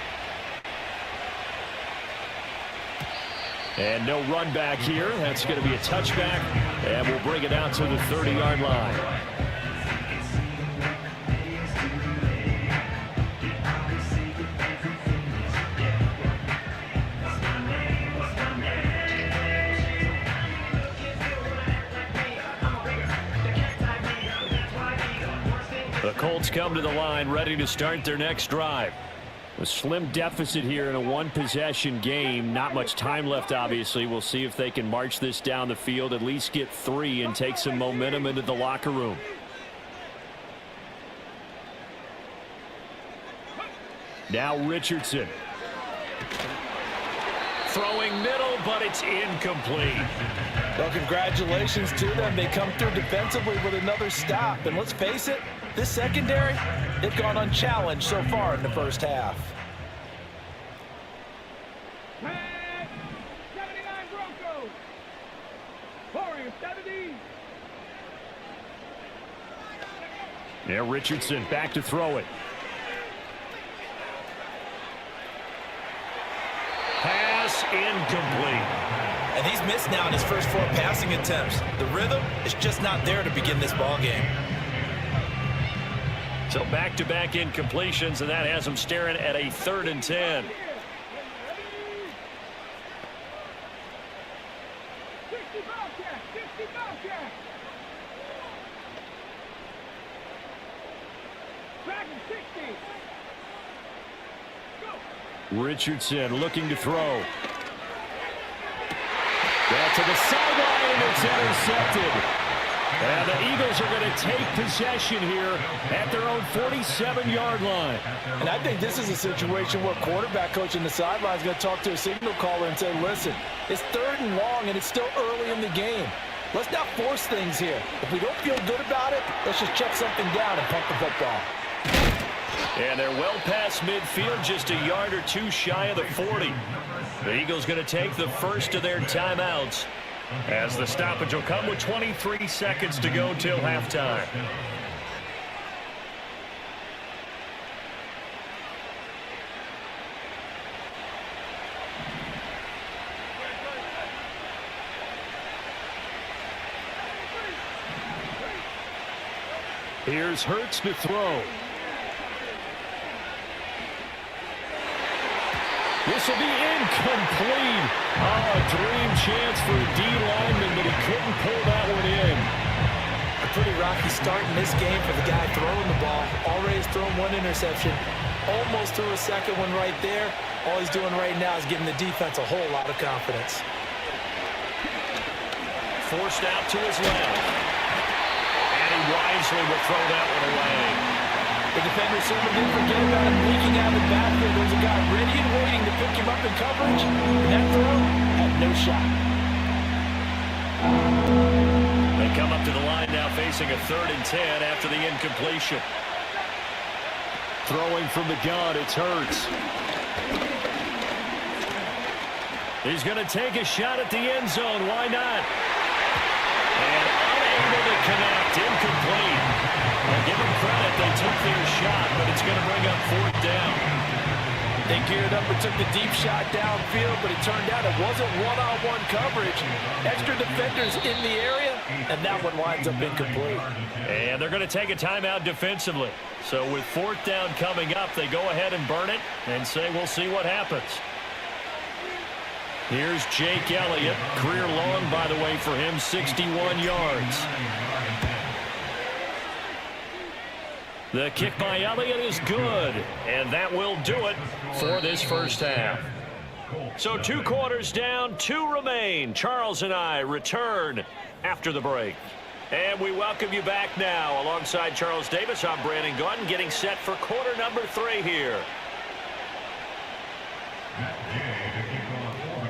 And no run back here. That's going to be a touchback, and we'll bring it out to the 30-yard line. The Colts come to the line ready to start their next drive. A slim deficit here in a one-possession game. Not much time left, obviously. We'll see if they can march this down the field, at least get 3 and take some momentum into the locker room. Now Richardson. Throwing middle, but it's incomplete. Well, congratulations to them. They come through defensively with another stop. And let's face it, this secondary, they've gone unchallenged so far in the first half. 79 Broncos. Warriors 70. Yeah, Richardson back to throw it. Pass incomplete. And he's missed now in his first 4 passing attempts. The rhythm is just not there to begin this ball game. So back-to-back incompletions, and that has him staring at a 3rd and 10. 60 Bobcats, 60 Bobcats. Dragon 60. Richardson looking to throw. Back to the sideline, and it's intercepted. And the Eagles are going to take possession here at their own 47-yard line. And I think this is a situation where quarterback coach in the sideline is going to talk to a signal caller and say, listen, it's 3rd and long, and it's still early in the game. Let's not force things here. If we don't feel good about it, let's just check something down and punt the football. And they're well past midfield, just a yard or 2 shy of the 40. The Eagles going to take the first of their timeouts, as the stoppage will come with 23 seconds to go till halftime. Here's Hurts to throw. This will be incomplete. Oh, a dream chance for a D lineman, but he couldn't pull that one in. A pretty rocky start in this game for the guy throwing the ball. Already has thrown 1 interception. Almost threw a second one right there. All he's doing right now is giving the defense a whole lot of confidence. Forced out to his left. And he wisely will throw that one away. The defender certainly didn't forget about him leaking out of the backfield. There's a guy ready and waiting to pick him up in coverage. And that throw had no shot. They come up to the line now facing a 3rd and 10 after the incompletion. Throwing from the gun, it's Hurts. He's going to take a shot at the end zone. Why not? And unable to connect. Incomplete. Well, give them credit. They took their shot, but it's going to bring up 4th down. They geared up and took the deep shot downfield, but it turned out it wasn't one-on-one coverage. Extra defenders in the area, and that one winds up incomplete. And they're going to take a timeout defensively. So with 4th down coming up, they go ahead and burn it and say we'll see what happens. Here's Jake Elliott. Career long, by the way, for him, 61 yards. The kick by Elliott is good, and that will do it for this first half. So 2 quarters down, 2 remain. Charles and I return after the break. And we welcome you back now. Alongside Charles Davis, I'm Brandon Gunn, getting set for quarter number 3 here.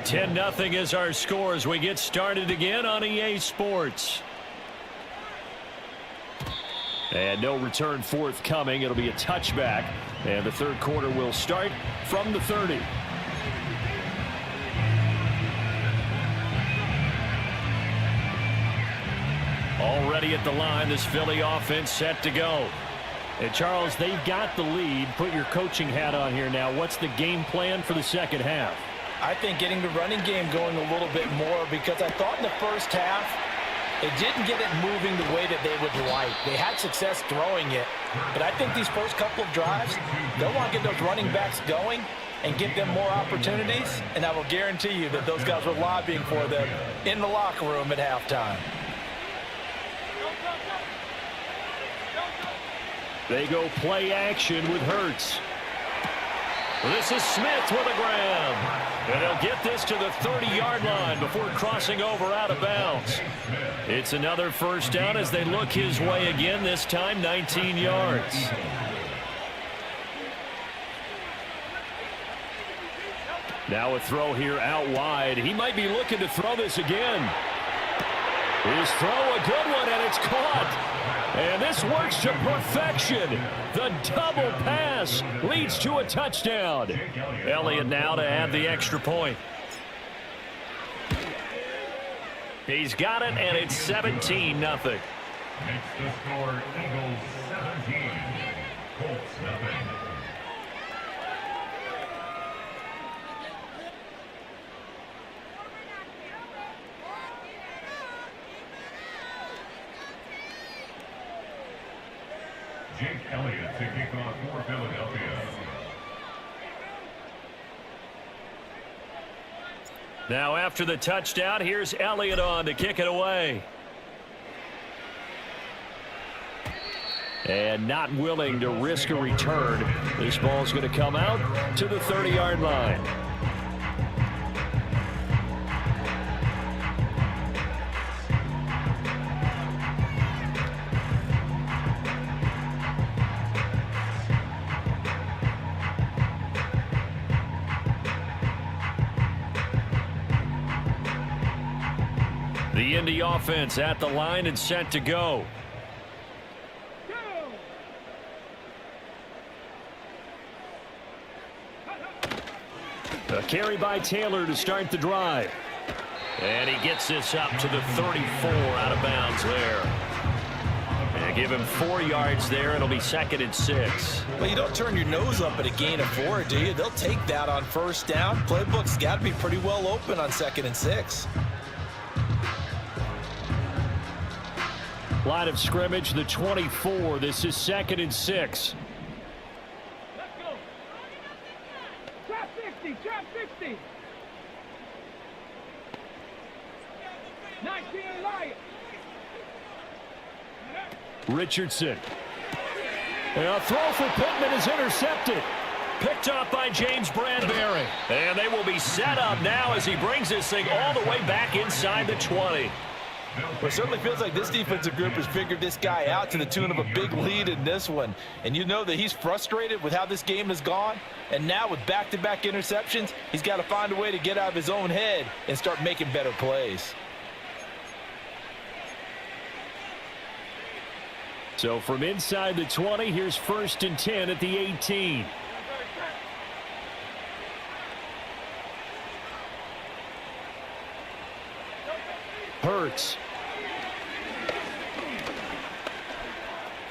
10-0 is our score as we get started again on EA Sports. And no return forthcoming. It'll be a touchback. And the 3rd quarter will start from the 30. Already at the line, this Philly offense set to go. And Charles, they've got the lead. Put your coaching hat on here now. What's the game plan for the second half? I think getting the running game going a little bit more, because I thought in the first half, they didn't get it moving the way that they would like. They had success throwing it. But I think these first couple of drives, they'll want to get those running backs going and give them more opportunities. And I will guarantee you that those guys were lobbying for them in the locker room at halftime. They go play action with Hurts. This is Smith with a grab. And he'll get this to the 30-yard line before crossing over out of bounds. It's another first down as they look his way again, this time 19 yards. Now a throw here out wide. He might be looking to throw this again. His throw, a good one, and it's caught. And this works to perfection. The double pass leads to a touchdown. Elliott now to add the extra point. He's got it, and it's 17-0. Makes the score Eagles 17, Colts nothing. Jake Elliott to kick off for Philadelphia. Now after the touchdown, here's Elliott on to kick it away. And not willing to risk a return. This ball's going to come out to the 30-yard line. The Indy offense at the line and set to go. A carry by Taylor to start the drive. And he gets this up to the 34 out of bounds there. And give him 4 yards there. It'll be 2nd and 6. Well, you don't turn your nose up at a gain of 4, do you? They'll take that on first down. Playbook's got to be pretty well open on 2nd and 6. Line of scrimmage, the 24. This is 2nd and 6. Let's go. Trap 60, trap 60. 19 Lions. Richardson. And a throw for Pittman is intercepted. Picked up by James Bradbury. And they will be set up now as he brings this thing all the way back inside the 20. Well, it certainly feels like this defensive group has figured this guy out to the tune of a big lead in this one. And you know that he's frustrated with how this game has gone. And now with back-to-back interceptions, he's got to find a way to get out of his own head and start making better plays. So from inside the 20, here's 1st and 10 at the 18. Hurts.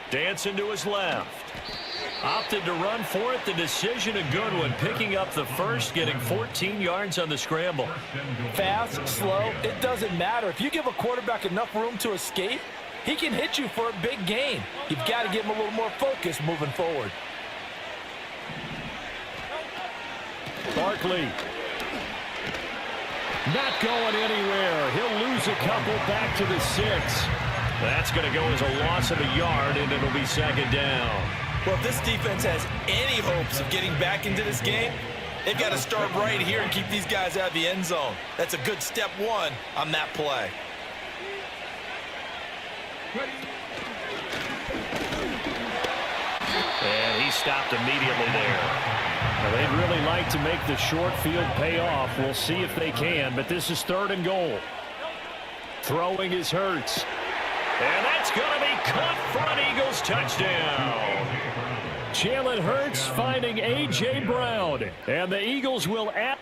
Dancing to his left. Opted to run for it. The decision a good one. Picking up the first, getting 14 yards on the scramble. Fast, slow, it doesn't matter. If you give a quarterback enough room to escape, he can hit you for a big gain. You've got to give him a little more focus moving forward. Barkley. Not going anywhere. He'll lose a couple back to the 6. That's going to go as a loss of a yard, and it'll be 2nd down. Well, if this defense has any hopes of getting back into this game, they've got to start right here and keep these guys out of the end zone. That's a good step 1 on that play. And he stopped immediately there. Well, they'd really like to make the short field pay off. We'll see if they can, but this is 3rd and goal. Throwing is Hurts. And that's going to be caught for an Eagles touchdown. Jalen Hurts finding A.J. Brown. And the Eagles will add.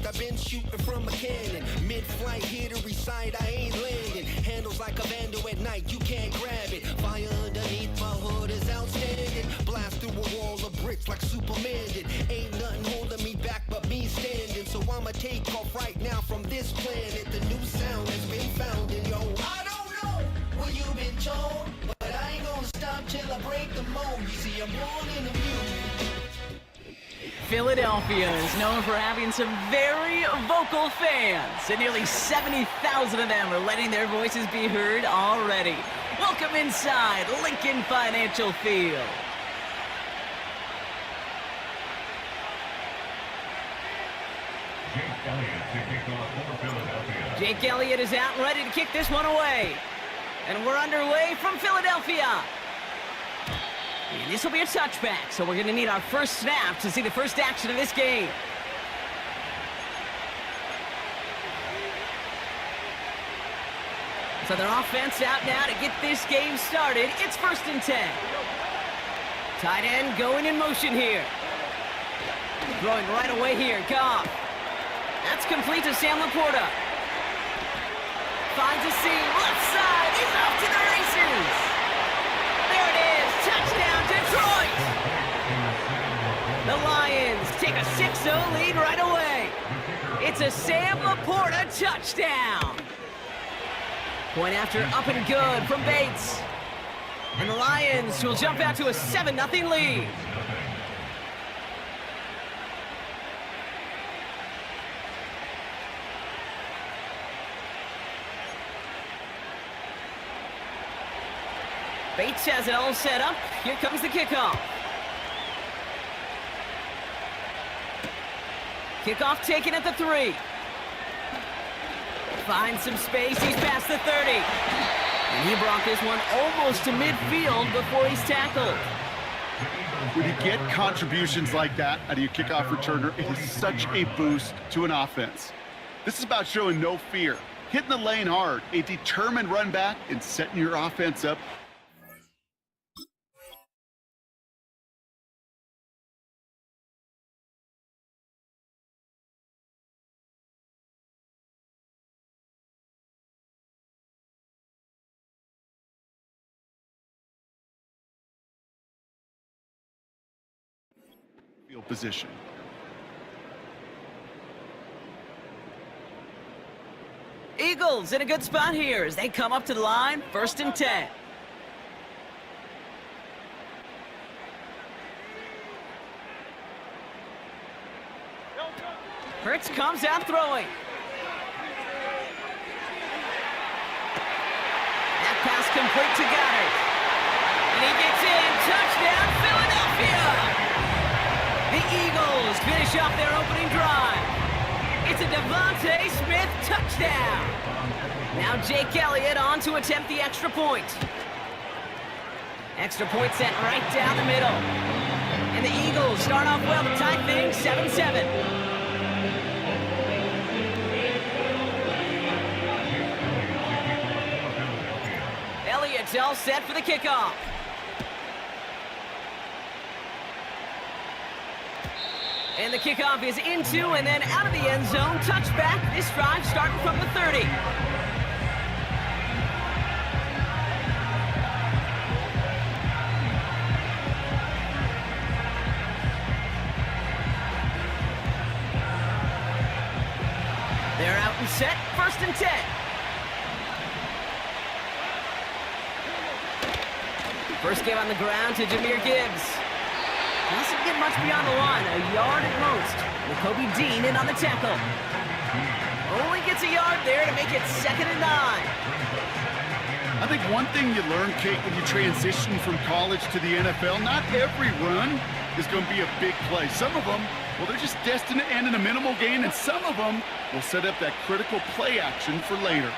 I've been shooting from a cannon. Mid-flight, here to recite, I ain't landing. Handles like a vandal at night, you can't grab it. Fire underneath my hood is outstanding. Blast through a wall of bricks like Superman did. Ain't nothing holding me back but me standing. So I'ma take off right this planet. The new sound has been found, and yo, I don't know where you've been told, but I ain't gonna stop till I break the mold. You see, I'm born in the music. Philadelphia is known for having some very vocal fans, and nearly 70,000 of them are letting their voices be heard already. Welcome inside Lincoln Financial Field. Jake Elliott to kick off for Philadelphia. Jake Elliott is out and ready to kick this one away. And we're underway from Philadelphia. And this will be a touchback, so we're going to need our first snap to see the first action of this game. So their offense out now to get this game started. It's 1st and 10. Tight end going in motion here. Throwing right away here, Goff. That's complete to Sam Laporta. Finds a seam, left side, he's off to the races. There it is, touchdown Detroit. The Lions take a 6-0 lead right away. It's a Sam Laporta touchdown. Point after up and good from Bates. And the Lions will jump out to a 7-0 lead. Bates has it all set up. Here comes the kickoff. Kickoff taken at the 3. Finds some space. He's past the 30. And he brought this one almost to midfield before he's tackled. When you get contributions like that out of your kickoff returner, it is such a boost to an offense. This is about showing no fear, hitting the lane hard, a determined run back, and setting your offense up. Field position. Eagles in a good spot here as they come up to the line. 1st and 10. Hurts comes out throwing. That pass complete to Goddard. And he gets in. Touchdown, Philadelphia! The Eagles finish off their opening drive. It's a Devontae Smith touchdown. Now Jake Elliott on to attempt the extra point. Extra point set right down the middle. And the Eagles start off well to tie things 7-7. Elliott's all set for the kickoff. And the kickoff is into and then out of the end zone. Touchback. This drive starting from the 30. They're out and set. 1st and 10. First game on the ground to Jahmyr Gibbs. Doesn't get much beyond the line, a yard at most. With Kobe Dean in on the tackle. Only gets a yard there to make it 2nd and 9. I think one thing you learn, Kate, when you transition from college to the NFL, not every run is going to be a big play. Some of them, well, they're just destined to end in a minimal gain, and some of them will set up that critical play action for later.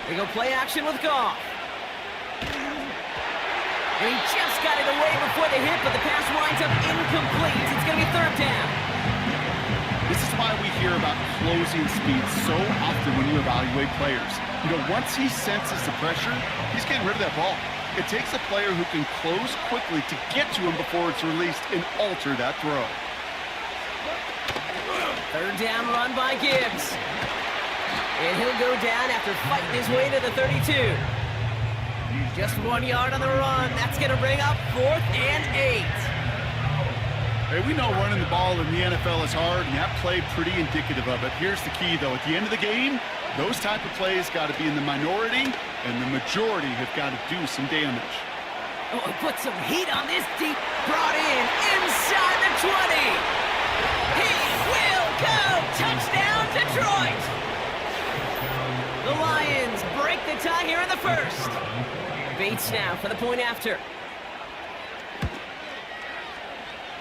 They go play action with Goff. And he just got it away before the hit, but the pass winds up incomplete. It's going to be 3rd down. This is why we hear about closing speed so often when you evaluate players. You know, once he senses the pressure, he's getting rid of that ball. It takes a player who can close quickly to get to him before it's released and alter that throw. 3rd down run by Gibbs. And he'll go down after fighting his way to the 32. Just 1 yard on the run. That's going to bring up 4th and 8. Hey, we know running the ball in the NFL is hard, and that play pretty indicative of it. Here's the key, though. At the end of the game, those type of plays got to be in the minority, and the majority have got to do some damage. Oh, put some heat on this deep. Brought in inside the 20. He will go. Touchdown, Detroit. The Lions break the tie here in the first. Bates now for the point after.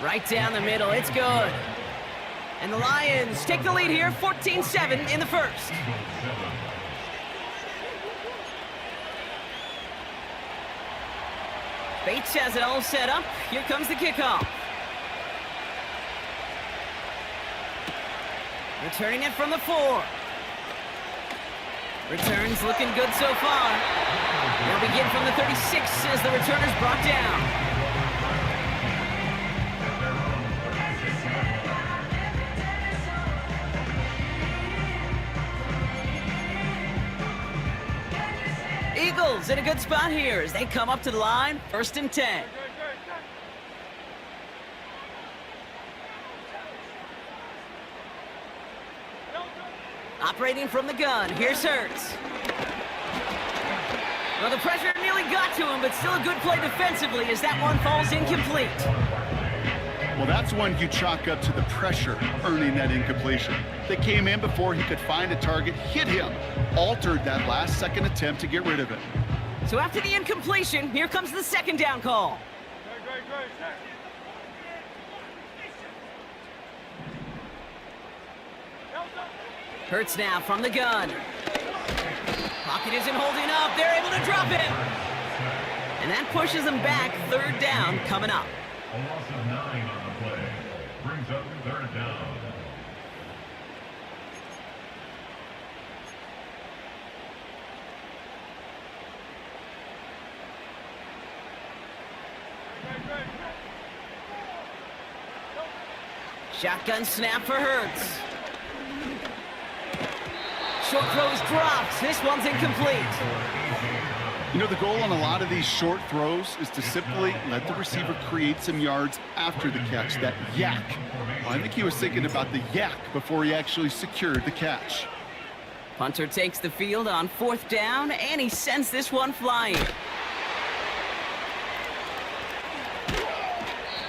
Right down the middle, it's good. And the Lions take the lead here, 14-7 in the first. Bates has it all set up. Here comes the kickoff. Returning it from the 4. Returns looking good so far. They'll begin from the 36 as the returner's brought down. Eagles in a good spot here as they come up to the line, 1st and 10. Operating from the gun, here's Hurts. Well, the pressure nearly got to him, but still a good play defensively as that one falls incomplete. Well, that's one you chalk up to the pressure earning that incompletion. They came in before he could find a target, hit him, altered that last-second attempt to get rid of it. So after the incompletion, here comes the 2nd down call. Hurts now from the gun. Pocket isn't holding up. They're able to drop it. And that pushes them back. 3rd down coming up. A loss of 9 on the play. Brings up 3rd down. Shotgun snap for Hurts. Short throws dropped. This one's incomplete. You know, the goal on a lot of these short throws is to simply let the receiver create some yards after the catch, that yak. Well, I think he was thinking about the yak before he actually secured the catch. Punter takes the field on 4th down, and he sends this one flying.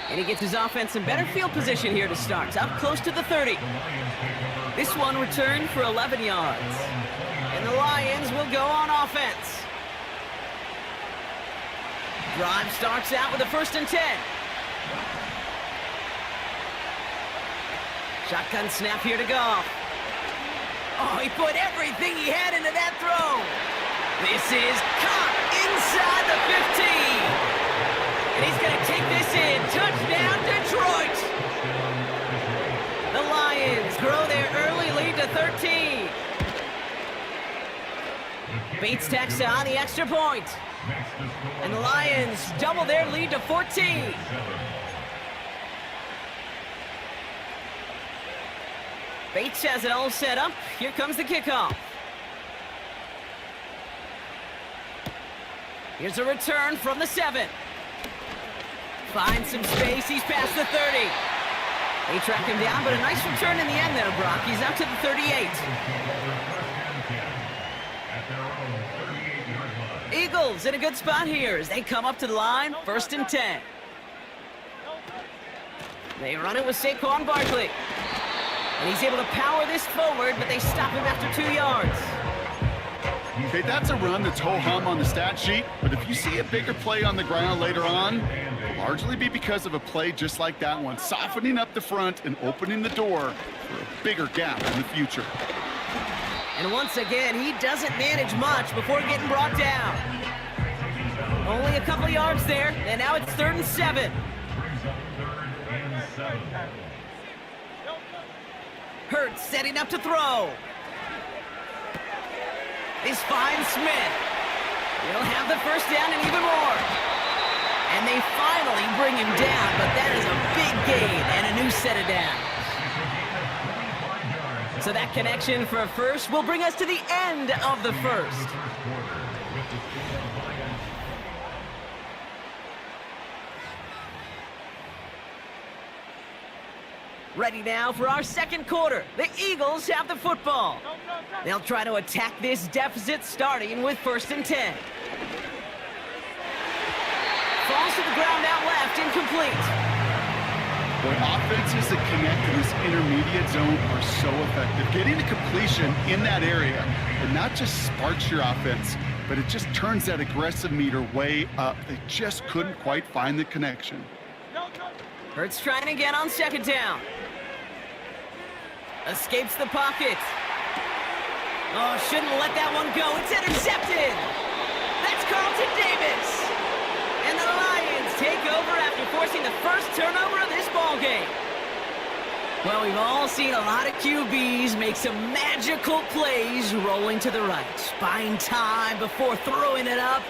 And he gets his offense in better field position here to start, up close to the 30. This one returned for 11 yards. And the Lions will go on offense. Drive starts out with a 1st and 10. Shotgun snap here to go. Oh, he put everything he had into that throw. This is caught inside the 15. And he's going to take this in. Touchdown, Detroit. The Lions grow their early lead to 13. Bates tacks on the extra point. And the Lions double their lead to 14. Bates has it all set up. Here comes the kickoff. Here's a return from the 7. Finds some space. He's past the 30. They track him down, but a nice return in the end there, Brock. He's out to the 38. Eagles in a good spot here as they come up to the line, 1st and 10. They run it with Saquon Barkley. And he's able to power this forward, but they stop him after 2 yards. Okay, that's a run that's ho-hum on the stat sheet, but if you see a bigger play on the ground later on, it'll largely be because of a play just like that one, softening up the front and opening the door for a bigger gap in the future. And once again, he doesn't manage much before getting brought down. Only a couple yards there, and now it's 3rd and 7. Hurts setting up to throw. This finds Smith. He'll have the 1st down and even more. And they finally bring him down, but that is a big gain and a new set of downs. So that connection for a first will bring us to the end of the first. Ready now for our second quarter. The Eagles have the football. They'll try to attack this deficit starting with 1st and 10. Falls to the ground out left, incomplete. Boy, offenses that connect in this intermediate zone are so effective. Getting a completion in that area, it not just sparks your offense, but it just turns that aggressive meter way up. They just couldn't quite find the connection. Hurts trying again on 2nd down. Escapes the pocket. Oh, shouldn't let that one go. It's intercepted. That's Carlton Davis. And the Lions take over after forcing the first turnover of this ball game. Well, we've all seen a lot of QBs make some magical plays rolling to the right, buying time before throwing it up.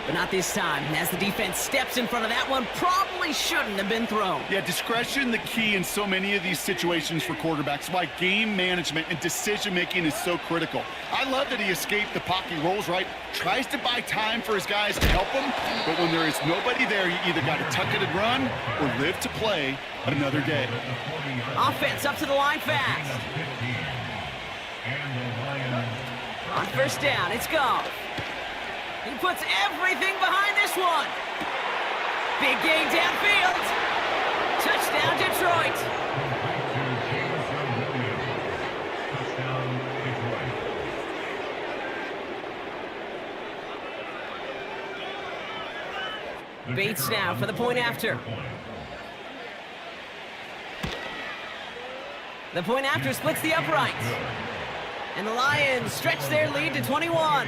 But not this time. And as the defense steps in front of that one, probably shouldn't have been thrown. Yeah, discretion the key in so many of these situations for quarterbacks. Why game management and decision-making is so critical. I love that he escaped the pocket, rolls right, tries to buy time for his guys to help him, but when there is nobody there, you either got to tuck it and run or live to play another day. Offense up to the line fast. On 1st down, it's Goff. He puts everything behind this one. Big gain downfield. Touchdown, Detroit. Bates now for the point after. The point after splits the uprights. And the Lions stretch their lead to 21.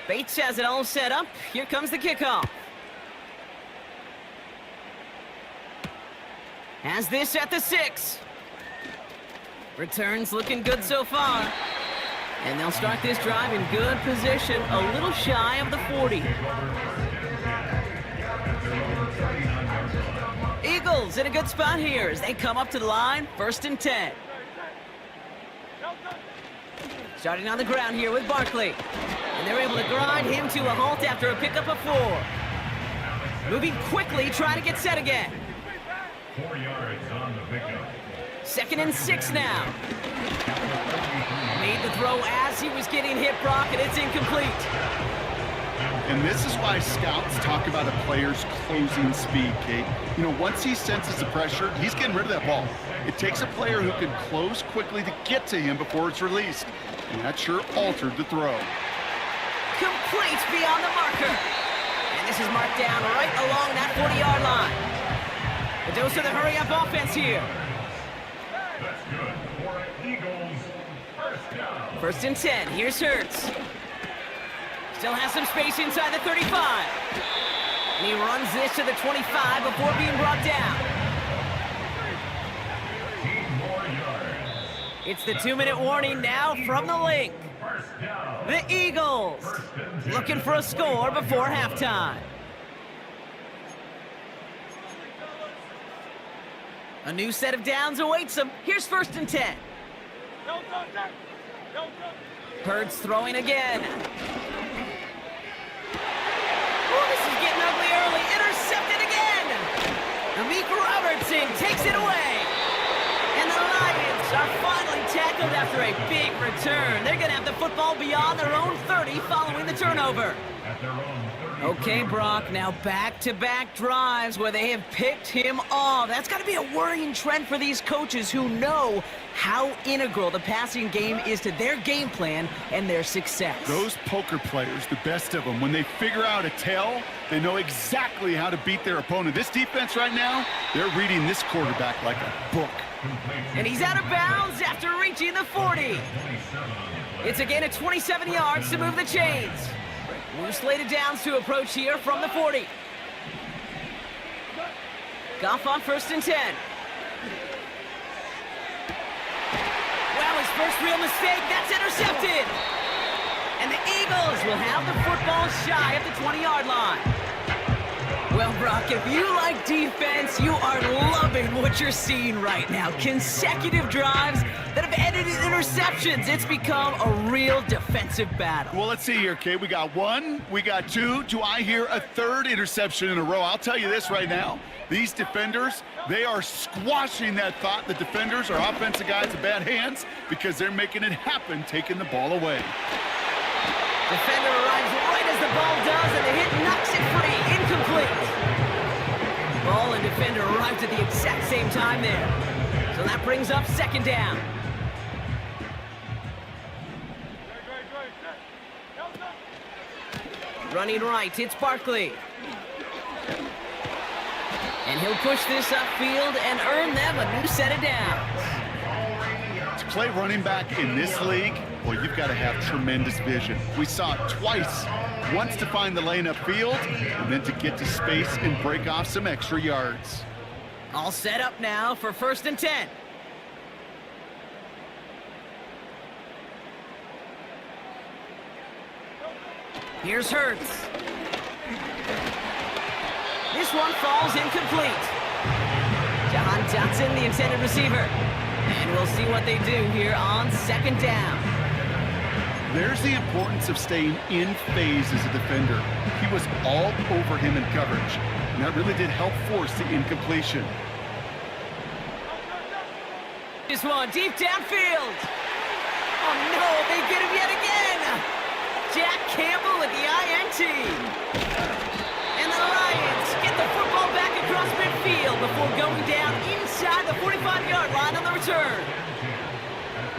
Bates has it all set up. Here comes the kickoff. Has this at the 6. Returns looking good so far. And they'll start this drive in good position, a little shy of the 40. Eagles in a good spot here as they come up to the line, 1st and 10. Starting on the ground here with Barkley. And they're able to grind him to a halt after a pickup of 4. Moving quickly, trying to get set again. 4 yards on the pickup. 2nd and 6 now. Made the throw as he was getting hit, Brock, and it's incomplete. And this is why scouts talk about a player's closing speed, Kate. You know, once he senses the pressure, he's getting rid of that ball. It takes a player who can close quickly to get to him before it's released. And that sure altered the throw. Complete beyond the marker. And this is marked down right along that 40-yard line. A dose of the hurry-up offense here. That's good for Eagles. 1st down. 1st and 10. Here's Hurts. Still has some space inside the 35. And he runs this to the 25 before being brought down. 15 more yards. It's the 2-minute warning now from the link. The Eagles looking for a score before halftime. A new set of downs awaits them. Here's 1st and 10. Hurts throwing again. Oh, this is getting ugly early. Intercepted again. Amik Robertson takes it away. And the Lions are finally tackled after a big return. They're going to have the football beyond their own 30 following the turnover. Okay, Brock, now back-to-back drives where they have picked him off. That's got to be a worrying trend for these coaches who know how integral the passing game is to their game plan and their success. Those poker players, the best of them, when they figure out a tell, they know exactly how to beat their opponent. This defense right now, they're reading this quarterback like a book. And he's out of bounds after reaching the 40. It's a gain of 27 yards to move the chains. New slated downs to approach here from the 40. Goff on 1st and 10. Well, his first real mistake, that's intercepted. And the Eagles will have the football shy of the 20-yard line. Well, Brock, if you like defense, you are loving what you're seeing right now. Consecutive drives that have ended in interceptions. It's become a real defensive battle. Well, let's see here, Kate. We got one, we got two. Do I hear a third interception in a row? I'll tell you this right now. These defenders, they are squashing that thought. The defenders are offensive guys in bad hands because they're making it happen, taking the ball away. Defender arrives right as the ball does, and the hit knocks it free. Incomplete. Ball and defender arrived at the exact same time there. So that brings up second down. Running right, it's Barkley. And he'll push this upfield and earn them a new set of downs. To play running back in this league, well, you've got to have tremendous vision. We saw it twice. Once to find the lane upfield, and then to get to space and break off some extra yards. All set up now for 1st and 10. Here's Hurts. This one falls incomplete. John Johnson, the intended receiver. And we'll see what they do here on 2nd down. There's the importance of staying in phase as a defender. He was all over him in coverage, and that really did help force the incompletion. This one deep downfield. Oh no, they get him yet again. Jack Campbell at the INT. And the Lions get the football back across midfield before going down inside the 45-yard line on the return.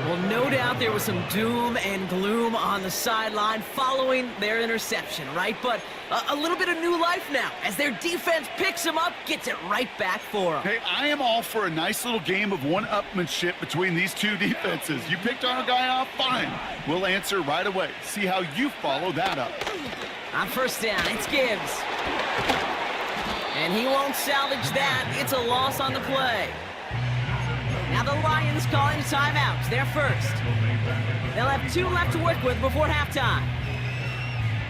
Well, no doubt there was some doom and gloom on the sideline following their interception, right? But a little bit of new life now as their defense picks them up, gets it right back for them. Hey, I am all for a nice little game of one-upmanship between these two defenses. You picked our guy off, fine. We'll answer right away. See how you follow that up. On 1st down, it's Gibbs. And he won't salvage that. It's a loss on the play. Now the Lions calling timeouts. They're first. They'll have 2 left to work with before halftime.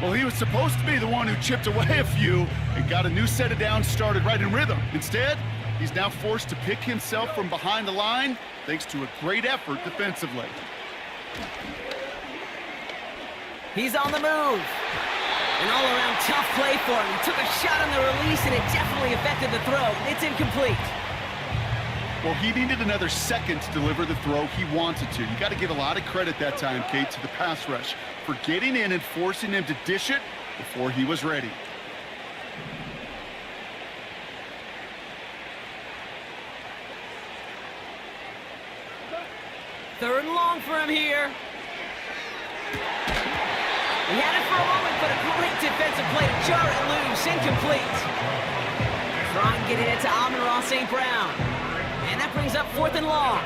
Well, he was supposed to be the one who chipped away a few and got a new set of downs started right in rhythm. Instead, he's now forced to pick himself from behind the line thanks to a great effort defensively. He's on the move. An all-around tough play for him. He took a shot on the release, and it definitely affected the throw. It's incomplete. Well, he needed another second to deliver the throw he wanted to. You got to give a lot of credit that time, Kate, to the pass rush for getting in and forcing him to dish it before he was ready. Third and long for him here. He had it for a moment, but a great defensive play to jar it loose. Incomplete. Try and get it to Amon-Ra St. Brown. And that brings up 4th and long.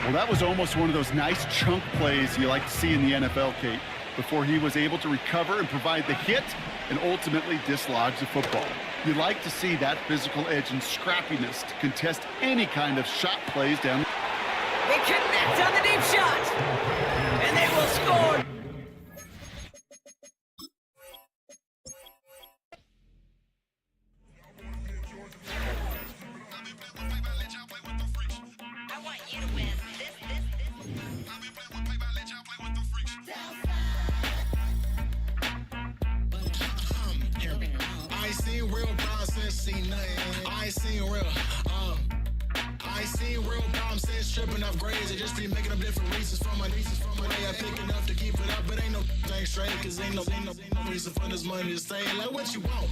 Well, that was almost one of those nice chunk plays you like to see in the NFL, Kate, before he was able to recover and provide the hit and ultimately dislodge the football. You like to see that physical edge and scrappiness to contest any kind of shot plays down. They connect on the deep shot. And they will score. I ain't seen real problems since seen nothing. I ain't seen real problems since tripping off grades. It just be making up different reasons for my way. I pick enough to keep it up, but ain't no thing straight, cause ain't no reason for this money to stay. Like what you want,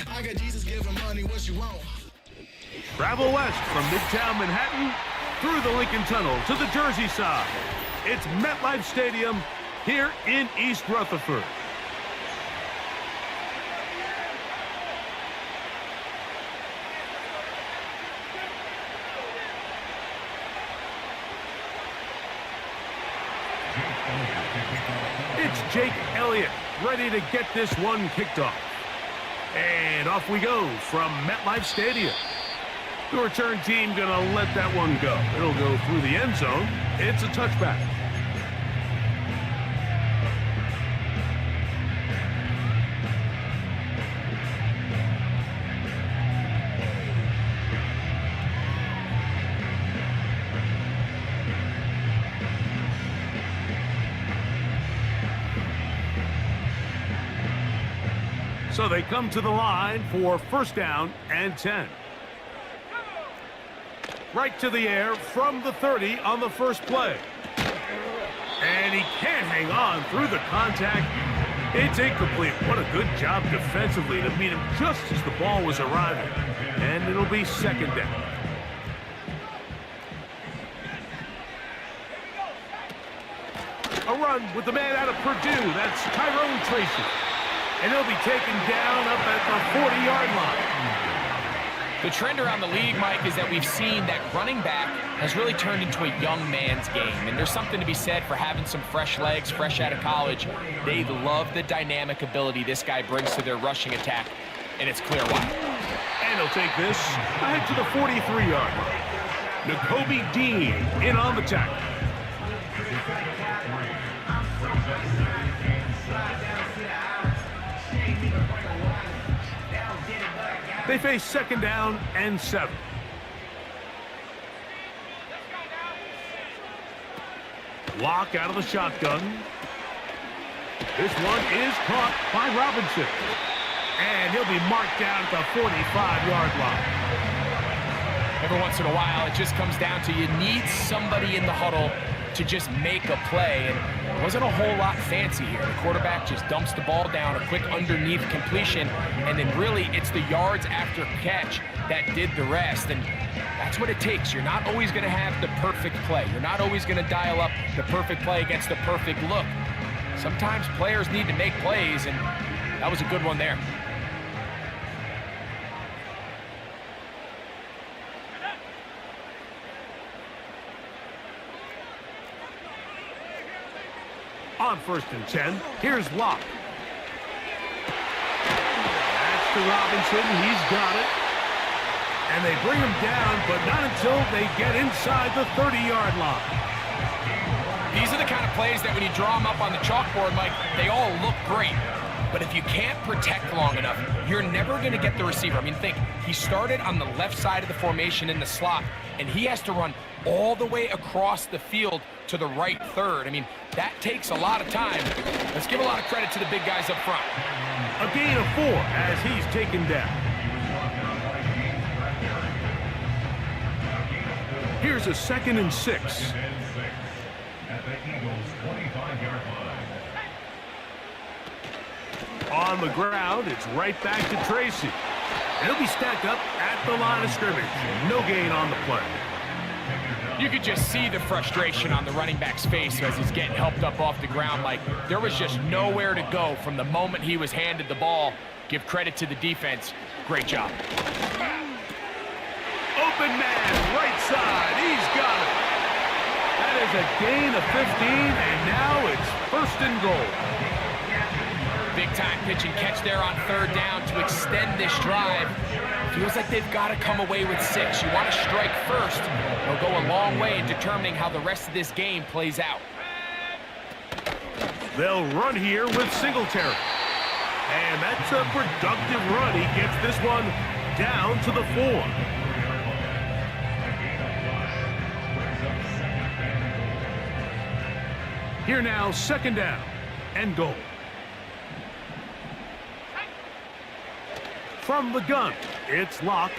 I got Jesus giving money, what you want. Travel west from Midtown Manhattan through the Lincoln Tunnel to the Jersey side. It's MetLife Stadium here in East Rutherford. It's Jake Elliott ready to get this one kicked off. And off we go from MetLife Stadium. The return team gonna let that one go. It'll go through the end zone. It's a touchback. So they come to the line for first down and 10. Right to the air from the 30 on the first play. And he can't hang on through the contact. It's incomplete. What a good job defensively to meet him just as the ball was arriving. And it'll be second down. A run with the man out of Purdue. That's Tyrone Tracy. And he'll be taken down up at the 40-yard line. The trend around the league, Mike, is that we've seen that running back has really turned into a young man's game. And there's something to be said for having some fresh legs, fresh out of college. They love the dynamic ability this guy brings to their rushing attack, and it's clear why. And he'll take this ahead to the 43-yard line. N'Kobe Dean in on the tackle. They face second down and 7. Lock out of the shotgun. This one is caught by Robinson. And he'll be marked down at the 45-yard line. Every once in a while, it just comes down to you need somebody in the huddle to just make a play. And it wasn't a whole lot fancy here. The quarterback just dumps the ball down, a quick underneath completion, and then really it's the yards after catch that did the rest. And that's what it takes. You're not always going to have the perfect play. You're not always going to dial up the perfect play against the perfect look. Sometimes players need to make plays, and that was a good one there. On first and 10, here's Locke. That's to Robinson. He's got it. And they bring him down, but not until they get inside the 30-yard line. These are the kind of plays that when you draw them up on the chalkboard, Mike, they all look great. But if you can't protect long enough, you're never going to get the receiver. I mean, think, he started on the left side of the formation in the slot, and he has to run all the way across the field to the right third. I mean, that takes a lot of time. Let's give a lot of credit to the big guys up front. A gain of 4 as he's taken down. Here's a 2nd and 6. At the Eagles' 25-yard line. On the ground, it's right back to Tracy. And he'll be stacked up at the line of scrimmage. No gain on the play. You could just see the frustration on the running back's face as he's getting helped up off the ground. Like, there was just nowhere to go from the moment he was handed the ball. Give credit to the defense. Great job. Open man, right side. He's got it. That is a gain of 15, and now it's first and goal. Big time pitch and catch there on third down to extend this drive. Feels like they've got to come away with 6. You want to strike first. It'll go a long way in determining how the rest of this game plays out. They'll run here with Singletary. And that's a productive run. He gets this one down to the 4. Here now, second down and goal. From the gun, it's Locke.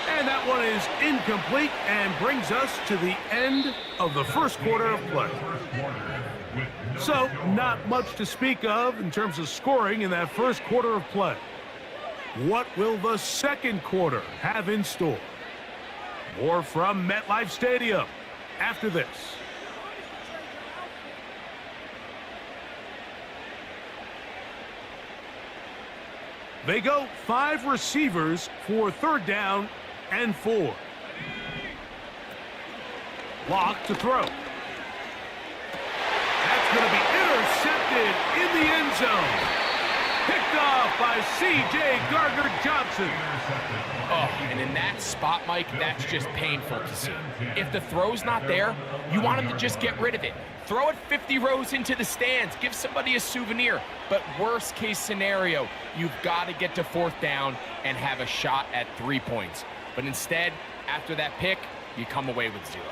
And that one is incomplete and brings us to the end of the first quarter of play. So, not much to speak of in terms of scoring in that first quarter of play. What will the second quarter have in store? More from MetLife Stadium after this. They go 5 receivers for third down and 4. Locke to throw. That's going to be intercepted in the end zone. Picked off by C.J. Gardner-Johnson. Oh, and in that spot, Mike, that's just painful to see. If the throw's not there, you want him to just get rid of it. Throw it 50 rows into the stands. Give somebody a souvenir. But worst case scenario, you've got to get to fourth down and have a shot at 3 points. But instead, after that pick, you come away with 0.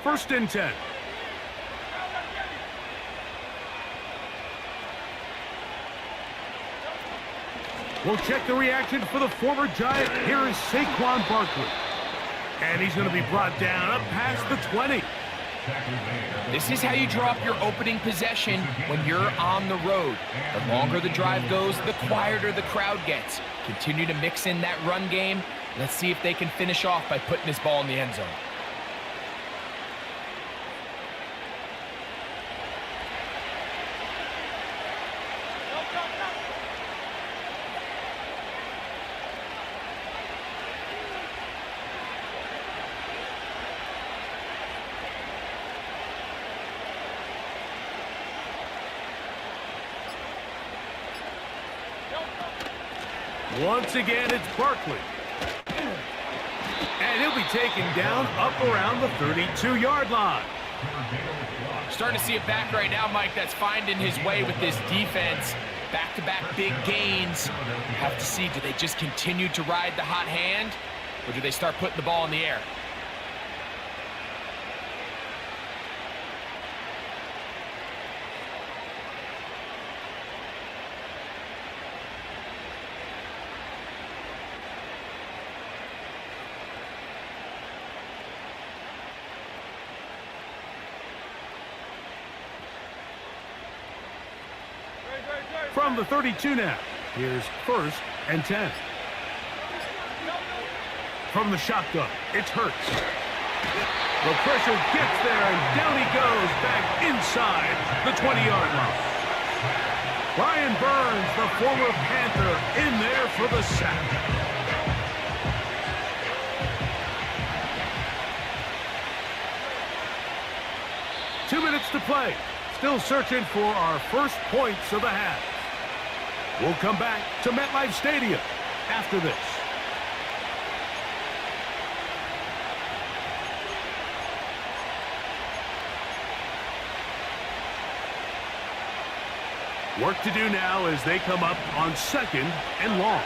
1st and 10. We'll check the reaction for the former Giant. Here is Saquon Barkley. And he's going to be brought down up past the 20. This is how you draw up your opening possession when you're on the road. The longer the drive goes, the quieter the crowd gets. Continue to mix in that run game. Let's see if they can finish off by putting this ball in the end zone. Once again, it's Barkley. And he'll be taken down up around the 32-yard line. Starting to see it back right now, Mike, that's finding his way with this defense. Back-to-back big gains. Have to see, do they just continue to ride the hot hand, or do they start putting the ball in the air? From the 32 now, here's 1st and 10. From the shotgun, it's Hurts. The pressure gets there, and down he goes back inside the 20-yard line. Brian Burns, the former Panther, in there for the sack. Two minutes to play. Still searching for our first points of the half. We'll come back to MetLife Stadium after this. Work to do now as they come up on 2nd and long.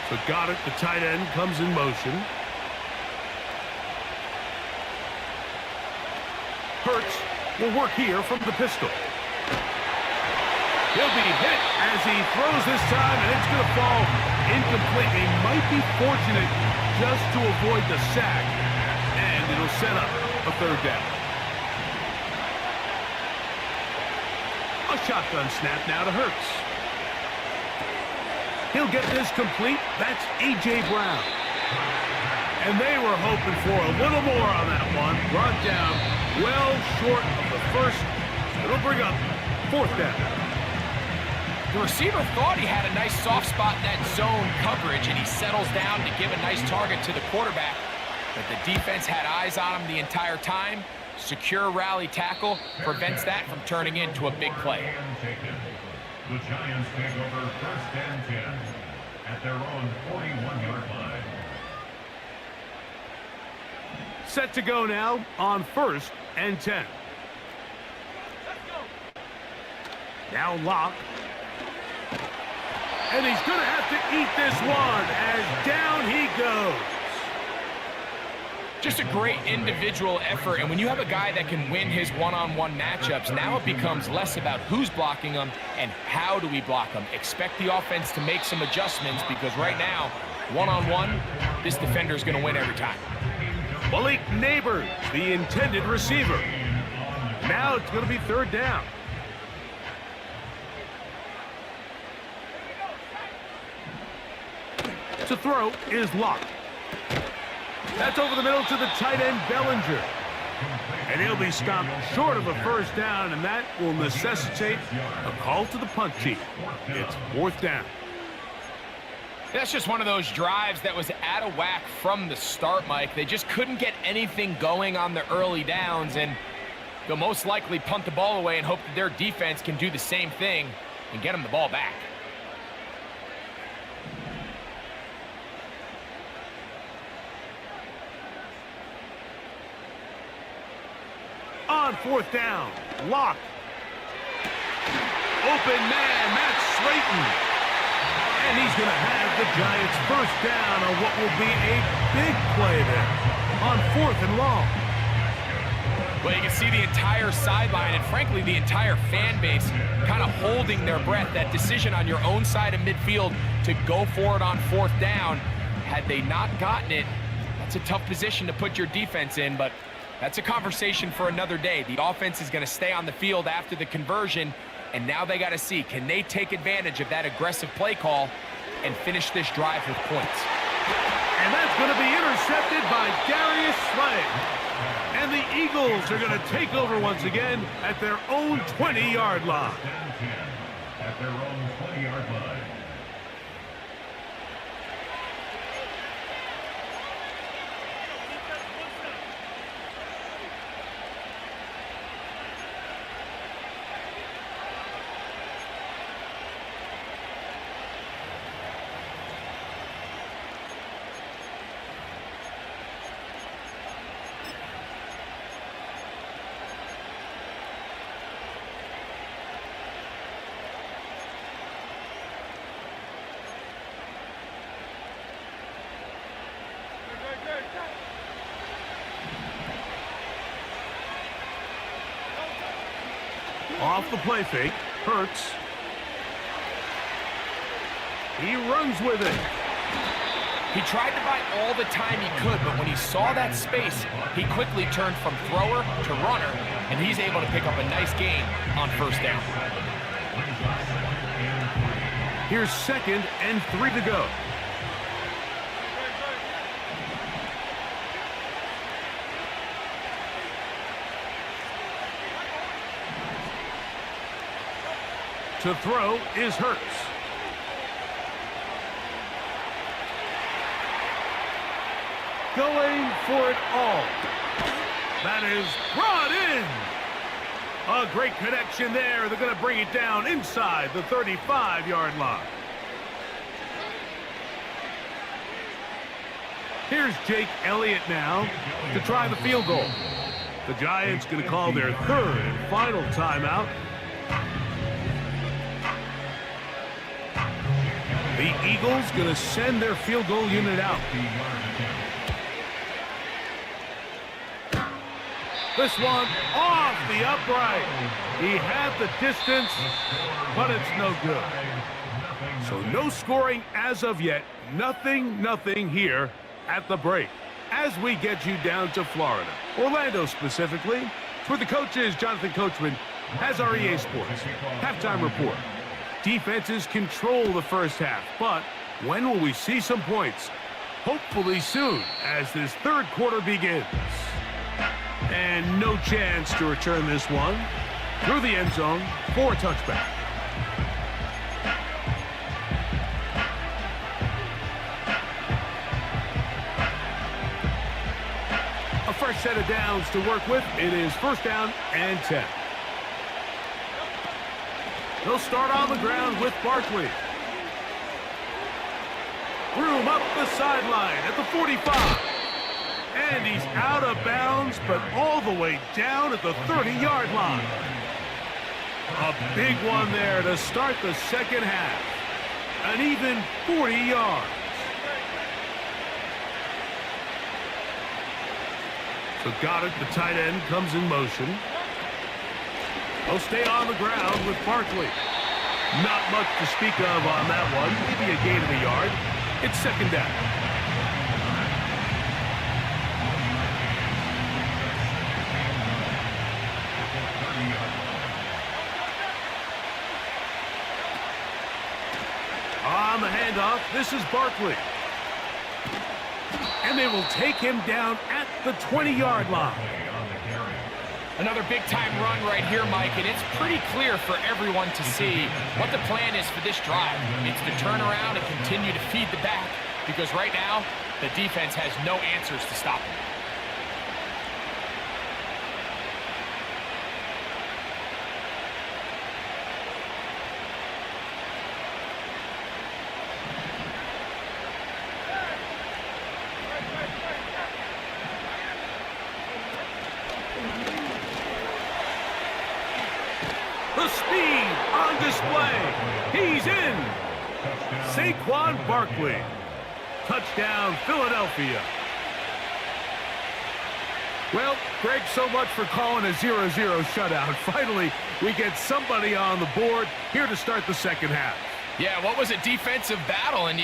So got it, the tight end comes in motion. Hurts will work here from the pistol. He'll be hit as he throws this time, and it's going to fall incomplete. He might be fortunate just to avoid the sack, and it'll set up a 3rd down. A shotgun snap now to Hurts. He'll get this complete. That's A.J. Brown. And they were hoping for a little more on that one. Brought down well short of the first. It'll bring up 4th down. The receiver thought he had a nice soft spot in that zone coverage, and he settles down to give a nice target to the quarterback. But the defense had eyes on him the entire time. Secure rally tackle prevents that from turning into a big play. The Giants take over 1st and 10 at their own 41-yard line. Set to go now on 1st and 10. Now Locke. And he's going to have to eat this one as down he goes. Just a great individual effort, and when you have a guy that can win his one-on-one matchups, now it becomes less about who's blocking him and how do we block him. Expect the offense to make some adjustments, because right now, one-on-one, this defender is going to win every time. Malik Neighbors, the intended receiver. Now it's going to be 3rd down. To throw is Locke. That's over the middle to the tight end, Bellinger. And he'll be stopped short of a 1st down, and that will necessitate a call to the punt team. It's 4th down. That's just one of those drives that was out of whack from the start, Mike. They just couldn't get anything going on the early downs, and they'll most likely punt the ball away and hope that their defense can do the same thing and get them the ball back. On 4th down, Locke. Open man, Matt Slayton. And he's going to have the Giants first down on what will be a big play there on 4th and long. Well, you can see the entire sideline and, frankly, the entire fan base kind of holding their breath. That decision on your own side of midfield to go for it on 4th down, had they not gotten it, that's a tough position to put your defense in, but that's a conversation for another day. The offense is going to stay on the field after the conversion, and now they got to see, can they take advantage of that aggressive play call and finish this drive with points? And that's going to be intercepted by Darius Slay. And the Eagles are going to take over once again at their own 20-yard line. At their own 20-yard line. Off the play fake, Hurts. He runs with it. He tried to buy all the time he could, but when he saw that space, he quickly turned from thrower to runner, and he's able to pick up a nice gain on 1st down. Here's 2nd and 3 to go. To throw is Hurts. Going for it all. That is brought in. A great connection there. They're going to bring it down inside the 35-yard line. Here's Jake Elliott now to try the field goal. The Giants going to call their 3rd and final timeout. The Eagles going to send their field goal unit out. This one off the upright. He had the distance, but it's no good. So no scoring as of yet. Nothing here at the break. As we get you down to Florida, Orlando specifically, for the coaches, Jonathan Coachman has our EA Sports halftime report. Defenses control the first half, but when will we see some points? Hopefully soon, as this 3rd quarter begins. And no chance to return this one through the end zone for a touchback. A fresh set of downs to work with. It is 1st down and 10. They'll start on the ground with Barkley. Room up the sideline at the 45. And he's out of bounds, but all the way down at the 30-yard line. A big one there to start the 2nd half. An even 40 yards. So Goddard, the tight end, comes in motion. They'll stay on the ground with Barkley. Not much to speak of on that one. Maybe a gain of a yard. It's 2nd down. On the handoff, this is Barkley. And they will take him down at the 20-yard line. Another big-time run right here, Mike, and it's pretty clear for everyone to see what the plan is for this drive. It's to turn around and continue to feed the back, because right now, the defense has no answers to stop him. The speed on display. He's in. Saquon Barkley. Touchdown, Philadelphia. Well, Greg, so much for calling a 0-0 shutout. Finally, we get somebody on the board here to start the second half. Yeah, what was a defensive battle, and